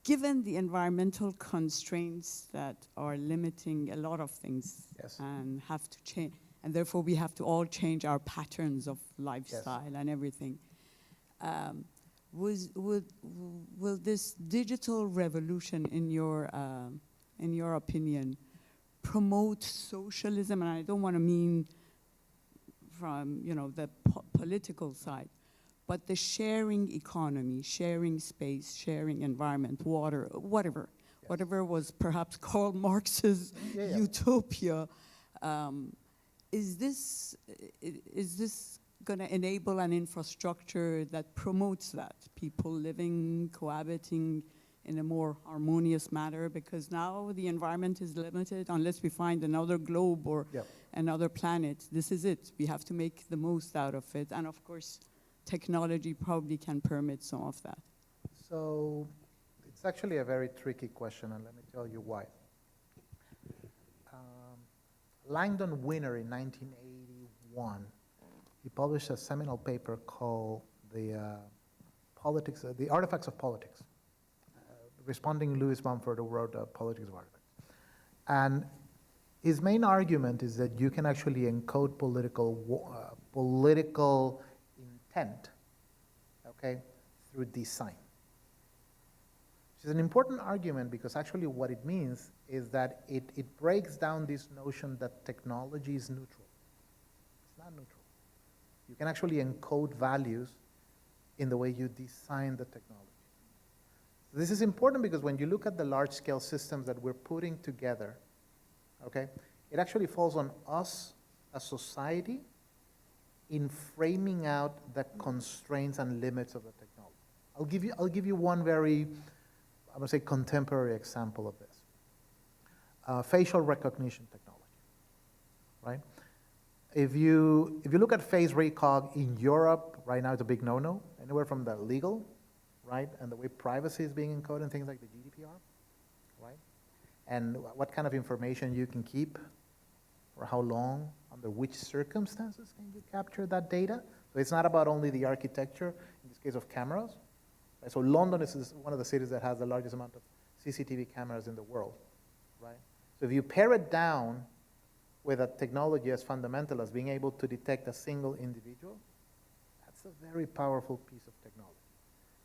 Given the environmental constraints that are limiting a lot of things and have to change, and therefore we have to all change our patterns of lifestyle and everything, will this digital revolution, in your opinion, promote socialism? And I don't want to mean from the political side, but the sharing economy, sharing space, sharing environment, water, whatever was perhaps Karl Marx's utopia. Is this going to enable an infrastructure that promotes that? People living, cohabiting in a more harmonious manner, because now the environment is limited unless we find another globe or Yep. another planet. This is it. We have to make the most out of it. And of course, technology probably can permit some of that. So it's actually a very tricky question, and let me tell you why. Langdon Winner in 1981, he published a seminal paper called the Artifacts of Politics, responding Louis Mumford, who wrote Politics of Artifacts. And his main argument is that you can actually encode political intent, okay, through design. Which is an important argument because actually what it means is that it breaks down this notion that technology is neutral. It's not neutral. You can actually encode values in the way you design the technology. So this is important because when you look at the large-scale systems that we're putting together, okay, it actually falls on us as society in framing out the constraints and limits of the technology. I'll give you one very, I'm going to say, contemporary example of this. Facial recognition technology, right? If you look at face recog in Europe, right now it's a big no-no, anywhere from the legal, right, and the way privacy is being encoded in things like the GDPR, right, and what kind of information you can keep, for how long, under which circumstances can you capture that data. So it's not about only the architecture, in this case of cameras. Right? So London is one of the cities that has the largest amount of CCTV cameras in the world, right? So if you pare it down with a technology as fundamental as being able to detect a single individual, that's a very powerful piece of technology.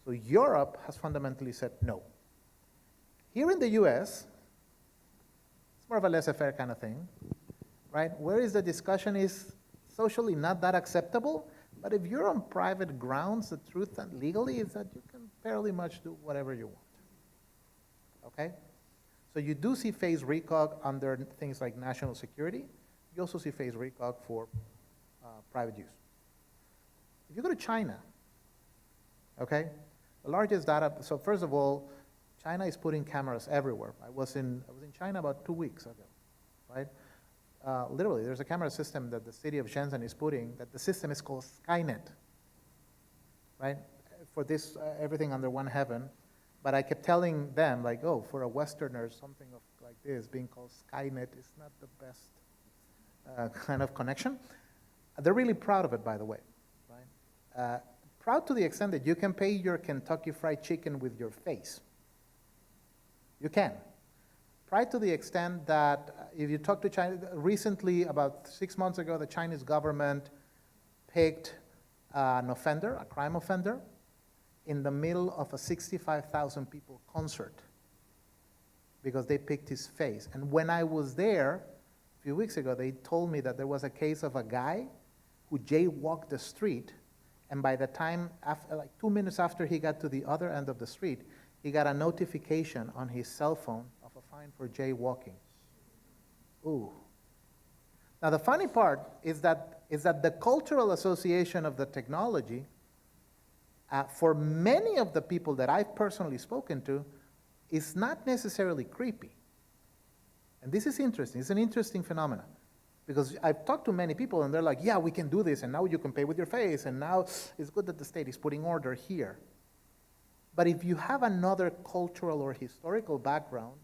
So Europe has fundamentally said no. Here in the US, it's more of a laissez-faire kind of thing, right? Whereas the discussion is socially not that acceptable, but if you're on private grounds, the truth and legally is that you can fairly much do whatever you want, okay? So you do see face recog under things like national security. You also see face recog for private use. If you go to China, okay, the largest data, so first of all, China is putting cameras everywhere. I was in China about 2 weeks ago, right? Literally, there's a camera system that the city of Shenzhen is putting, that the system is called Skynet, right? For this, everything under one heaven. But I kept telling them, like, oh, for a Westerner, something like this being called Skynet is not the best kind of connection. They're really proud of it, by the way, right? Proud to the extent that you can pay your Kentucky Fried Chicken with your face. You can. Proud to the extent that if you talk to China, recently, about 6 months ago, the Chinese government picked an offender, a crime offender, in the middle of a 65,000 people concert because they picked his face. And when I was there a few weeks ago, they told me that there was a case of a guy who jaywalked the street, and by the time, after, like 2 minutes after he got to the other end of the street, he got a notification on his cell phone of a fine for jaywalking. Ooh. Now the funny part is that the cultural association of the technology for many of the people that I've personally spoken to, is not necessarily creepy. And this is interesting. It's an interesting phenomenon. Because I've talked to many people, and they're like, yeah, we can do this, and now you can pay with your face, and now it's good that the state is putting order here. But if you have another cultural or historical background,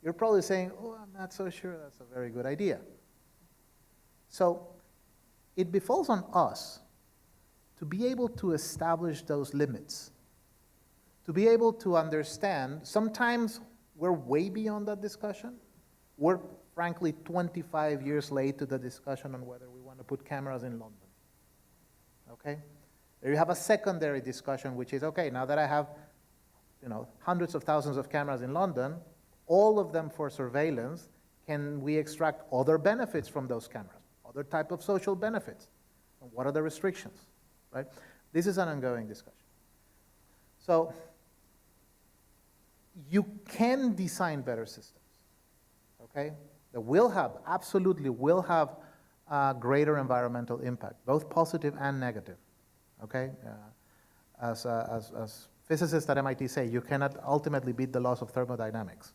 you're probably saying, oh, I'm not so sure that's a very good idea. So it befalls on us to be able to establish those limits, to be able to understand. Sometimes we're way beyond that discussion. We're, frankly, 25 years late to the discussion on whether we want to put cameras in London, okay? There you have a secondary discussion, which is, okay, now that I have, hundreds of thousands of cameras in London, all of them for surveillance, can we extract other benefits from those cameras, other type of social benefits? And what are the restrictions? Right? This is an ongoing discussion. So you can design better systems, okay? That will have, absolutely will have greater environmental impact, both positive and negative, okay? As physicists at MIT say you cannot ultimately beat the laws of thermodynamics,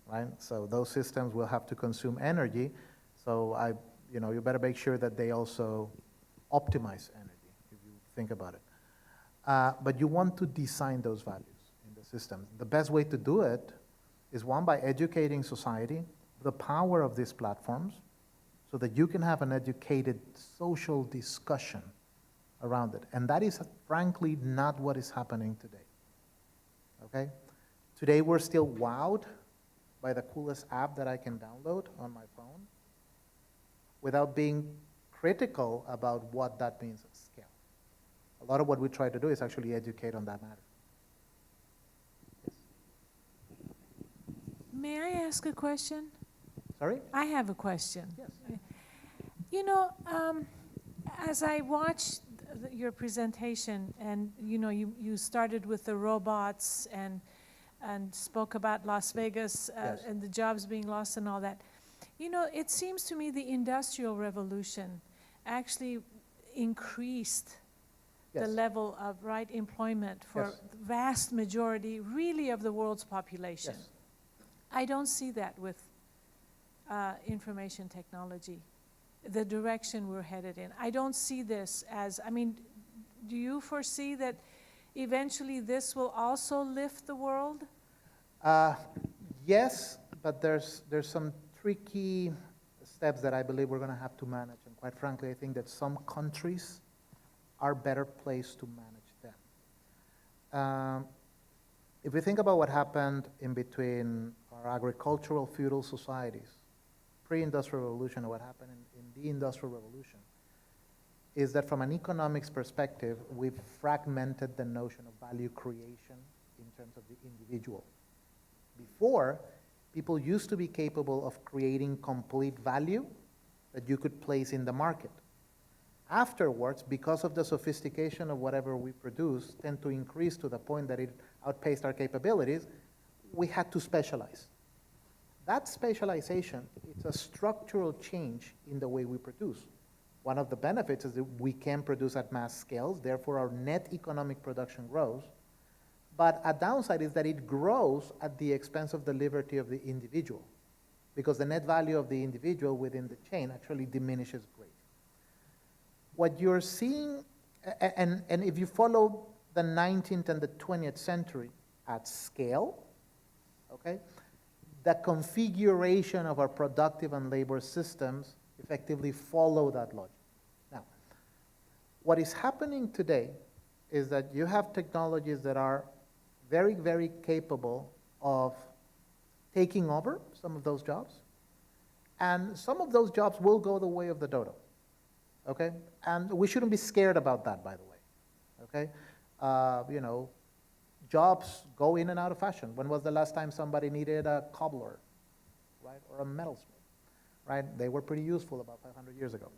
right? So those systems will have to consume energy. So you better make sure that they also optimize energy, if you think about it. But you want to design those values in the system. The best way to do it is, one, by educating society, the power of these platforms, so that you can have an educated social discussion around it. And that is, frankly, not what is happening today, okay? Today, we're still wowed by the coolest app that I can download on my phone without being critical about what that means at scale. A lot of what we try to do is actually educate on that matter. Yes. May I ask a question? Sorry? I have a question. Yes. You know, as I watched your presentation, and you started with the robots and spoke about Las Vegas Yes. and the jobs being lost and all that. It seems to me the Industrial Revolution actually increased the Yes. level of employment for Yes. the vast majority, really, of the world's population. Yes. I don't see that with information technology, the direction we're headed in. I don't see this as, do you foresee that eventually this will also lift the world? Yes, but there's some tricky steps that I believe we're going to have to manage. And quite frankly, I think that some countries are better placed to manage them. If we think about what happened in between our agricultural feudal societies, pre-industrial revolution, and what happened in the industrial revolution, is that from an economics perspective, we've fragmented the notion of value creation in terms of the individual. Before, people used to be capable of creating complete value that you could place in the market. Afterwards, because of the sophistication of whatever we produce tend to increase to the point that it outpaced our capabilities, we had to specialize. That specialization, it's a structural change in the way we produce. One of the benefits is that we can produce at mass scales, therefore our net economic production grows. But a downside is that it grows at the expense of the liberty of the individual, because the net value of the individual within the chain actually diminishes greatly. What you're seeing, and if you follow the 19th and the 20th century at scale, okay, the configuration of our productive and labor systems effectively follow that logic. Now, what is happening today is that you have technologies that are very, very capable of taking over some of those jobs, and some of those jobs will go the way of the dodo, okay? And we shouldn't be scared about that, by the way, okay? Jobs go in and out of fashion. When was the last time somebody needed a cobbler, right, or a metalsmith, right? They were pretty useful about 500 years ago.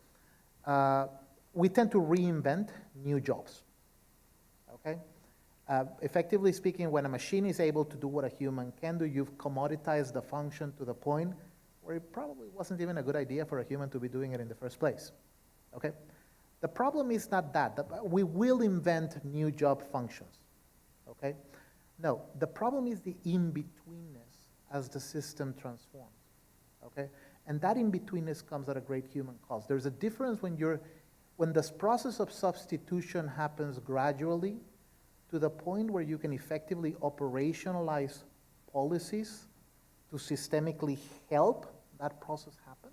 We tend to reinvent new jobs, okay? Effectively speaking, when a machine is able to do what a human can do, you've commoditized the function to the point where it probably wasn't even a good idea for a human to be doing it in the first place, okay? The problem is not that. We will invent new job functions, okay? No, the problem is the in-betweenness as the system transforms, okay? And that in-betweenness comes at a great human cost. There's a difference when this process of substitution happens gradually to the point where you can effectively operationalize policies to systemically help that process happen,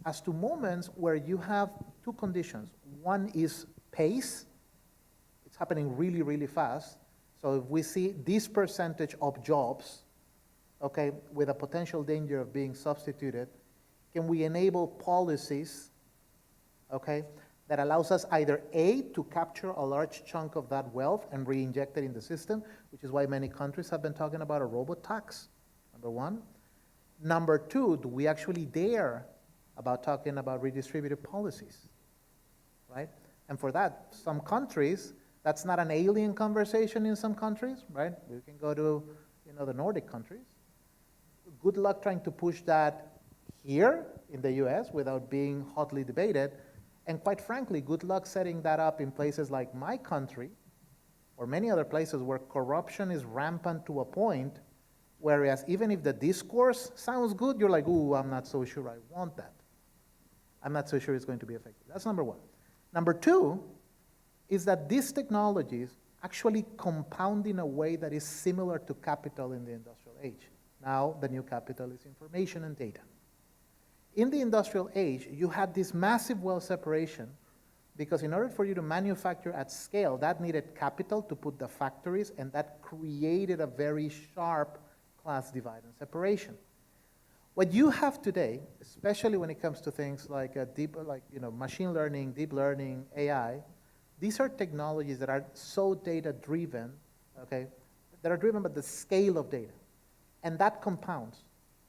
as to moments where you have two conditions. One is pace. It's happening really, really fast. So if we see this percentage of jobs, okay, with a potential danger of being substituted, can we enable policies, okay, that allows us either A, to capture a large chunk of that wealth and reinject it in the system, which is why many countries have been talking about a robot tax, number one. Number two, do we actually dare about talking about redistributive policies, right? And for that, some countries, that's not an alien conversation in some countries, right? We can go to, the Nordic countries. Good luck trying to push that here in the US without being hotly debated. And quite frankly, good luck setting that up in places like my country, or many other places where corruption is rampant to a point, whereas even if the discourse sounds good, you're like, ooh, I'm not so sure I want that. I'm not so sure it's going to be effective. That's number one. Number two is that these technologies actually compound in a way that is similar to capital in the industrial age. Now, the new capital is information and data. In the industrial age, you had this massive wealth separation because in order for you to manufacture at scale, that needed capital to put the factories, and that created a very sharp class divide and separation. What you have today, especially when it comes to things like machine learning, deep learning, AI, these are technologies that are so data-driven, okay, that are driven by the scale of data. And that compounds.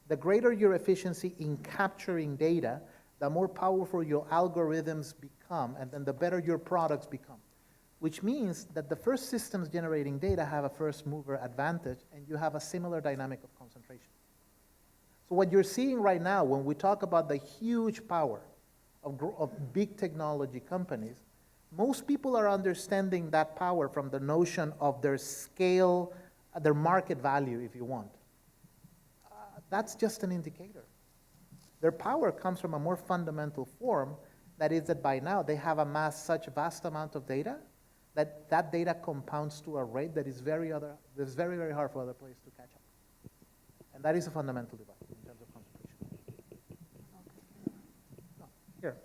The greater your efficiency in capturing data, the more powerful your algorithms become, and then the better your products become. Which means that the first systems generating data have a first mover advantage, and you have a similar dynamic of concentration. So what you're seeing right now when we talk about the huge power of big technology companies, most people are understanding that power from the notion of their scale, their market value, if you want. That's just an indicator. Their power comes from a more fundamental form, that is that by now they have amassed such a vast amount of data that that data compounds to a rate that is very, very hard for other players to catch up. And that is a fundamental divide in terms of concentration. No, here.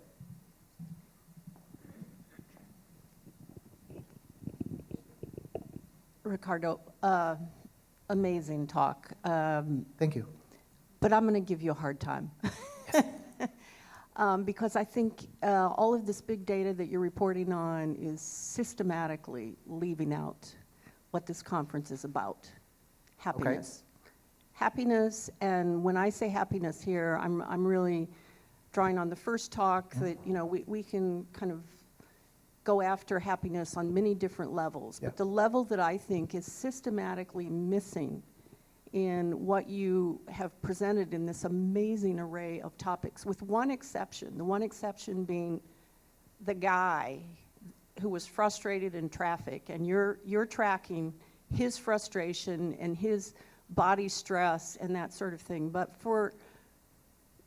Ricardo, amazing talk. Thank you. But I'm going to give you a hard time. Yes. Because I think all of this big data that you're reporting on is systematically leaving out what this conference is about. Happiness. Okay. Happiness, and when I say happiness here, I'm really drawing on the first talk that, you know, we can kind of go after happiness on many different levels. Yeah. But the level that I think is systematically missing in what you have presented in this amazing array of topics, with one exception, the one exception being the guy who was frustrated in traffic, and you're tracking his frustration and his body stress and that sort of thing. But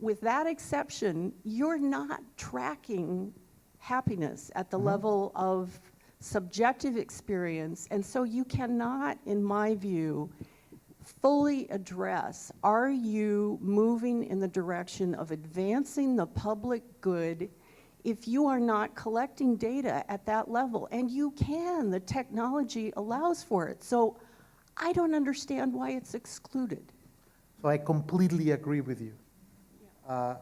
with that exception, you're not tracking happiness at the level of subjective experience, and so you cannot, in my view, fully address, are you moving in the direction of advancing the public good if you are not collecting data at that level? And you can, the technology allows for it. So I don't understand why it's excluded. So I completely agree with you. Yeah.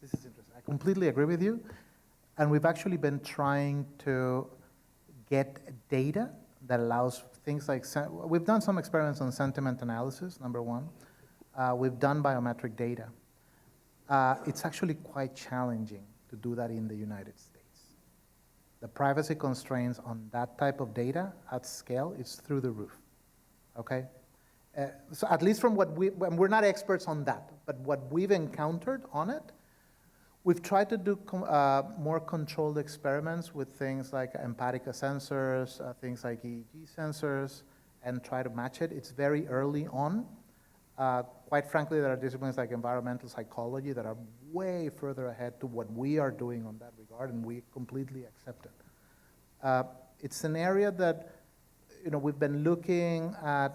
This is interesting. I completely agree with you. And we've actually been trying to get data that allows things like, we've done some experiments on sentiment analysis, number one. We've done biometric data. It's actually quite challenging to do that in the United States. The privacy constraints on that type of data at scale is through the roof, okay? So at least from we're not experts on that, but what we've encountered on it, we've tried to do more controlled experiments with things like empatica sensors, things like EEG sensors, and try to match it. It's very early on. Quite frankly, there are disciplines like environmental psychology that are way further ahead to what we are doing on that regard, and we completely accept it. It's an area that, you know, we've been looking at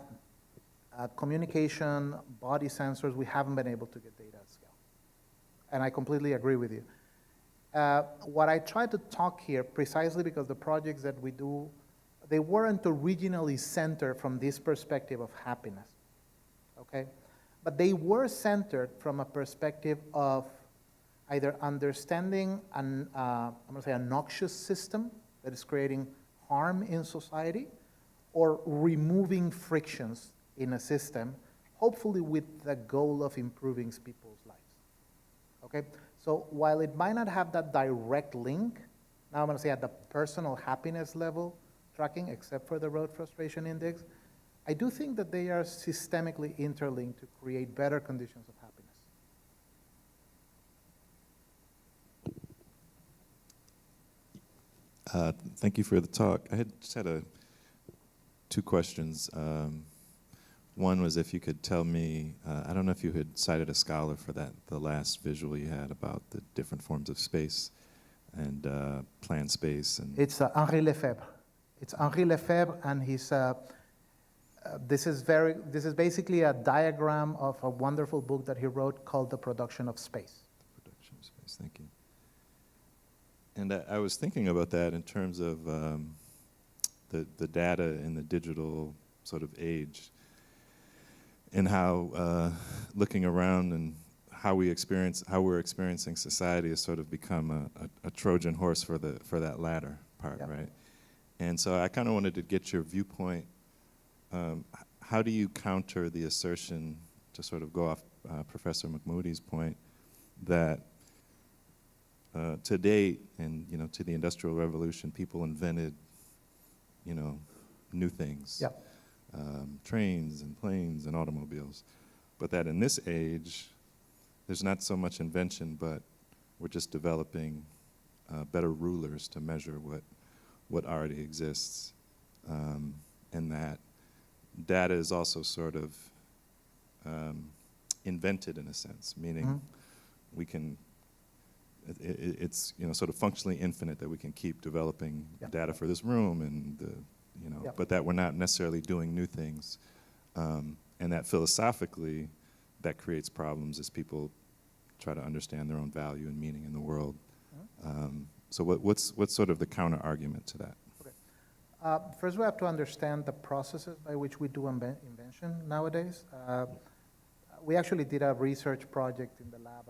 communication, body sensors. We haven't been able to get data at scale. And I completely agree with you. What I try to talk here, precisely because the projects that we do, they weren't originally centered from this perspective of happiness, okay? But they were centered from a perspective of either understanding I'm gonna say a noxious system that is creating harm in society, or removing frictions in a system, hopefully with the goal of improving people's lives. Okay, so while it might not have that direct link, now I'm going to say at the personal happiness level tracking, except for the road frustration index, I do think that they are systemically interlinked to create better conditions of happiness. Thank you for the talk. I just had two questions. One was if you could tell me, I don't know if you had cited a scholar for that, the last visual you had about the different forms of space and planned space. And It's Henri Lefebvre. It's Henri Lefebvre, and this is basically a diagram of a wonderful book that he wrote called The Production of Space. Production of space, thank you. And I was thinking about that in terms of the data in the digital sort of age, and how looking around and how we're experiencing society has sort of become a Trojan horse for that latter part, Yep. right? And so I kind of wanted to get your viewpoint. How do you counter the assertion, to sort of go off Professor McMoody's point, that to date, and to the Industrial Revolution, people invented, new things, Yep. Trains and planes and automobiles, but that in this age, there's not so much invention, but we're just developing better rulers to measure what already exists, and that data is also sort of invented in a sense, meaning we can. It's sort of functionally infinite, that we can keep developing Yep. data for this room, and Yep. but that we're not necessarily doing new things, and that philosophically, that creates problems as people try to understand their own value and meaning in the world. So what's sort of the counter argument to that? First, we have to understand the processes by which we do invention nowadays. We actually did a research project in the lab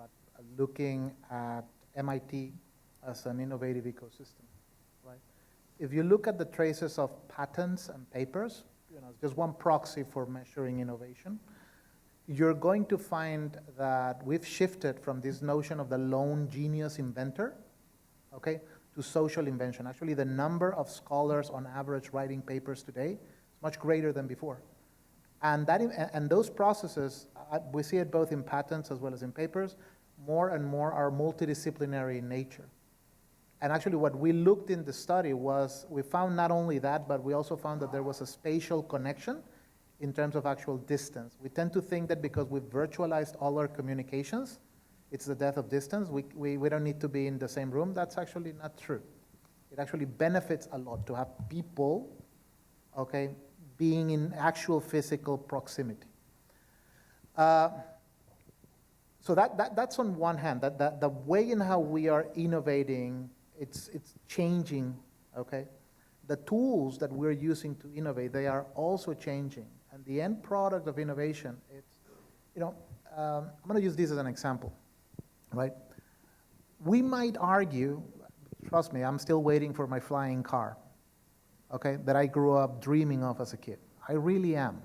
looking at MIT as an innovative ecosystem, right? If you look at the traces of patents and papers, it's just one proxy for measuring innovation, you're going to find that we've shifted from this notion of the lone genius inventor, okay, to social invention. Actually, the number of scholars on average writing papers today is much greater than before. And those processes, we see it both in patents as well as in papers, more and more are multidisciplinary in nature. And actually what we looked in the study was, we found not only that, but we also found that there was a spatial connection in terms of actual distance. We tend to think that because we've virtualized all our communications, it's the death of distance. We don't need to be in the same room. That's actually not true. It actually benefits a lot to have people, okay, being in actual physical proximity. So that's on one hand, that the way in how we are innovating, it's changing, okay? The tools that we're using to innovate, they are also changing. And the end product of innovation, it's, I'm gonna use this as an example, right? We might argue, trust me, I'm still waiting for my flying car, okay, that I grew up dreaming of as a kid. I really am.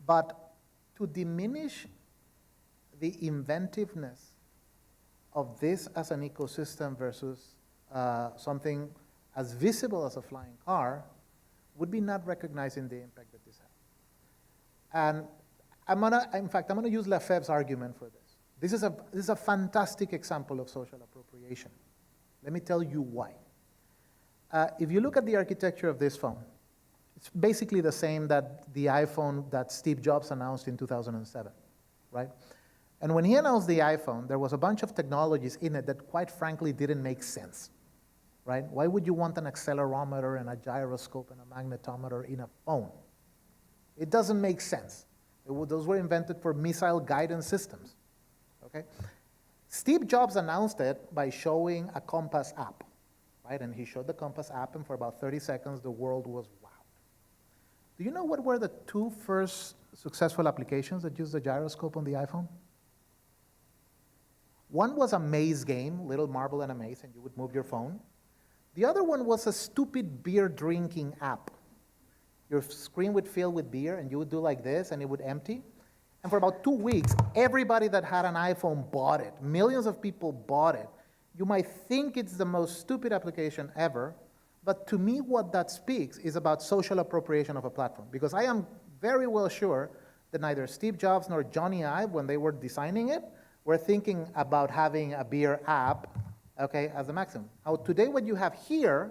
But to diminish the inventiveness of this as an ecosystem versus something as visible as a flying car would be not recognizing the impact that this has. And in fact, I'm gonna use Lefebvre's argument for this. This is a fantastic example of social appropriation. Let me tell you why. If you look at the architecture of this phone, it's basically the same that the iPhone that Steve Jobs announced in 2007, right? And when he announced the iPhone, there was a bunch of technologies in it that quite frankly didn't make sense, right? Why would you want an accelerometer and a gyroscope and a magnetometer in a phone? It doesn't make sense. Those were invented for missile guidance systems, okay? Steve Jobs announced it by showing a Compass app, right? And he showed the Compass app, and for about 30 seconds, the world was wowed. Do you know what were the two first successful applications that used the gyroscope on the iPhone? One was a maze game, little marble and a maze, and you would move your phone. The other one was a stupid beer drinking app. Your screen would fill with beer, and you would do like this, and it would empty. And for about 2 weeks, everybody that had an iPhone bought it. Millions of people bought it. You might think it's the most stupid application ever, but to me, what that speaks is about social appropriation of a platform. Because I am very well sure that neither Steve Jobs nor Johnny Ive, when they were designing it, were thinking about having a beer app, okay, as the maximum. Now, today what you have here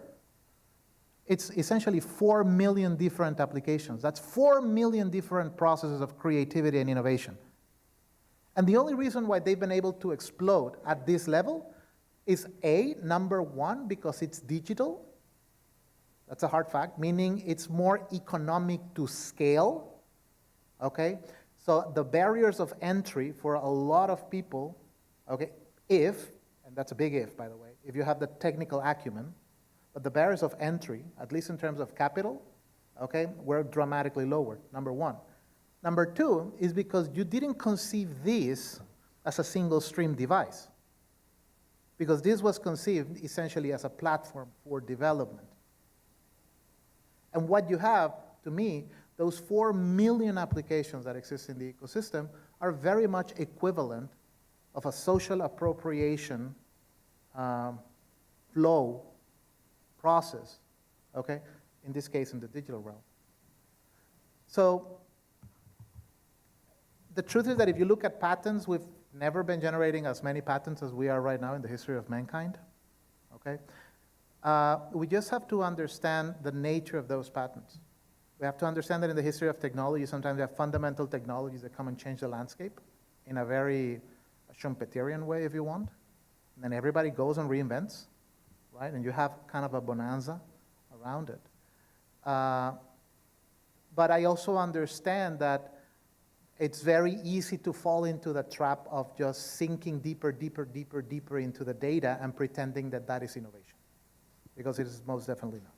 it's essentially 4 million different applications. That's 4 million different processes of creativity and innovation. And the only reason why they've been able to explode at this level is number one, because it's digital. That's a hard fact, meaning it's more economic to scale, okay? So the barriers of entry for a lot of people, okay, and that's a big if, by the way, if you have the technical acumen, but the barriers of entry, at least in terms of capital, okay, were dramatically lower, number one. Number two is because you didn't conceive this as a single stream device, because this was conceived essentially as a platform for development. And what you have, to me, those 4 million applications that exist in the ecosystem are very much equivalent of a social appropriation flow process, okay? In this case, in the digital realm. So the truth is that if you look at patents, we've never been generating as many patents as we are right now in the history of mankind, okay? We just have to understand the nature of those patents. We have to understand that in the history of technology, sometimes we have fundamental technologies that come and change the landscape in a very Schumpeterian way, if you want. And then everybody goes and reinvents, right? And you have kind of a bonanza around it. But I also understand that it's very easy to fall into the trap of just sinking deeper into the data and pretending that that is innovation, because it is most definitely not.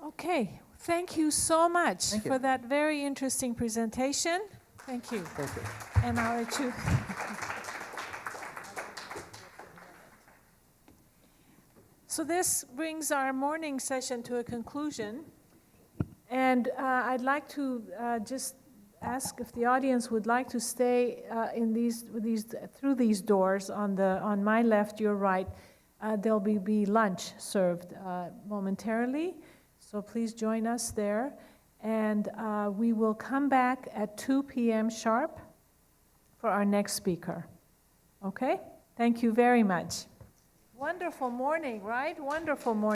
Okay, thank you so much for that very interesting presentation. Thank you. Thank you. And I'll let you. So this brings our morning session to a conclusion. And I'd like to just ask if the audience would like to stay through these doors on my left, your right. There'll be lunch served momentarily. So please join us there. And we will come back at 2 p.m. sharp for our next speaker. Okay? Thank you very much. Wonderful morning, right? Wonderful morning.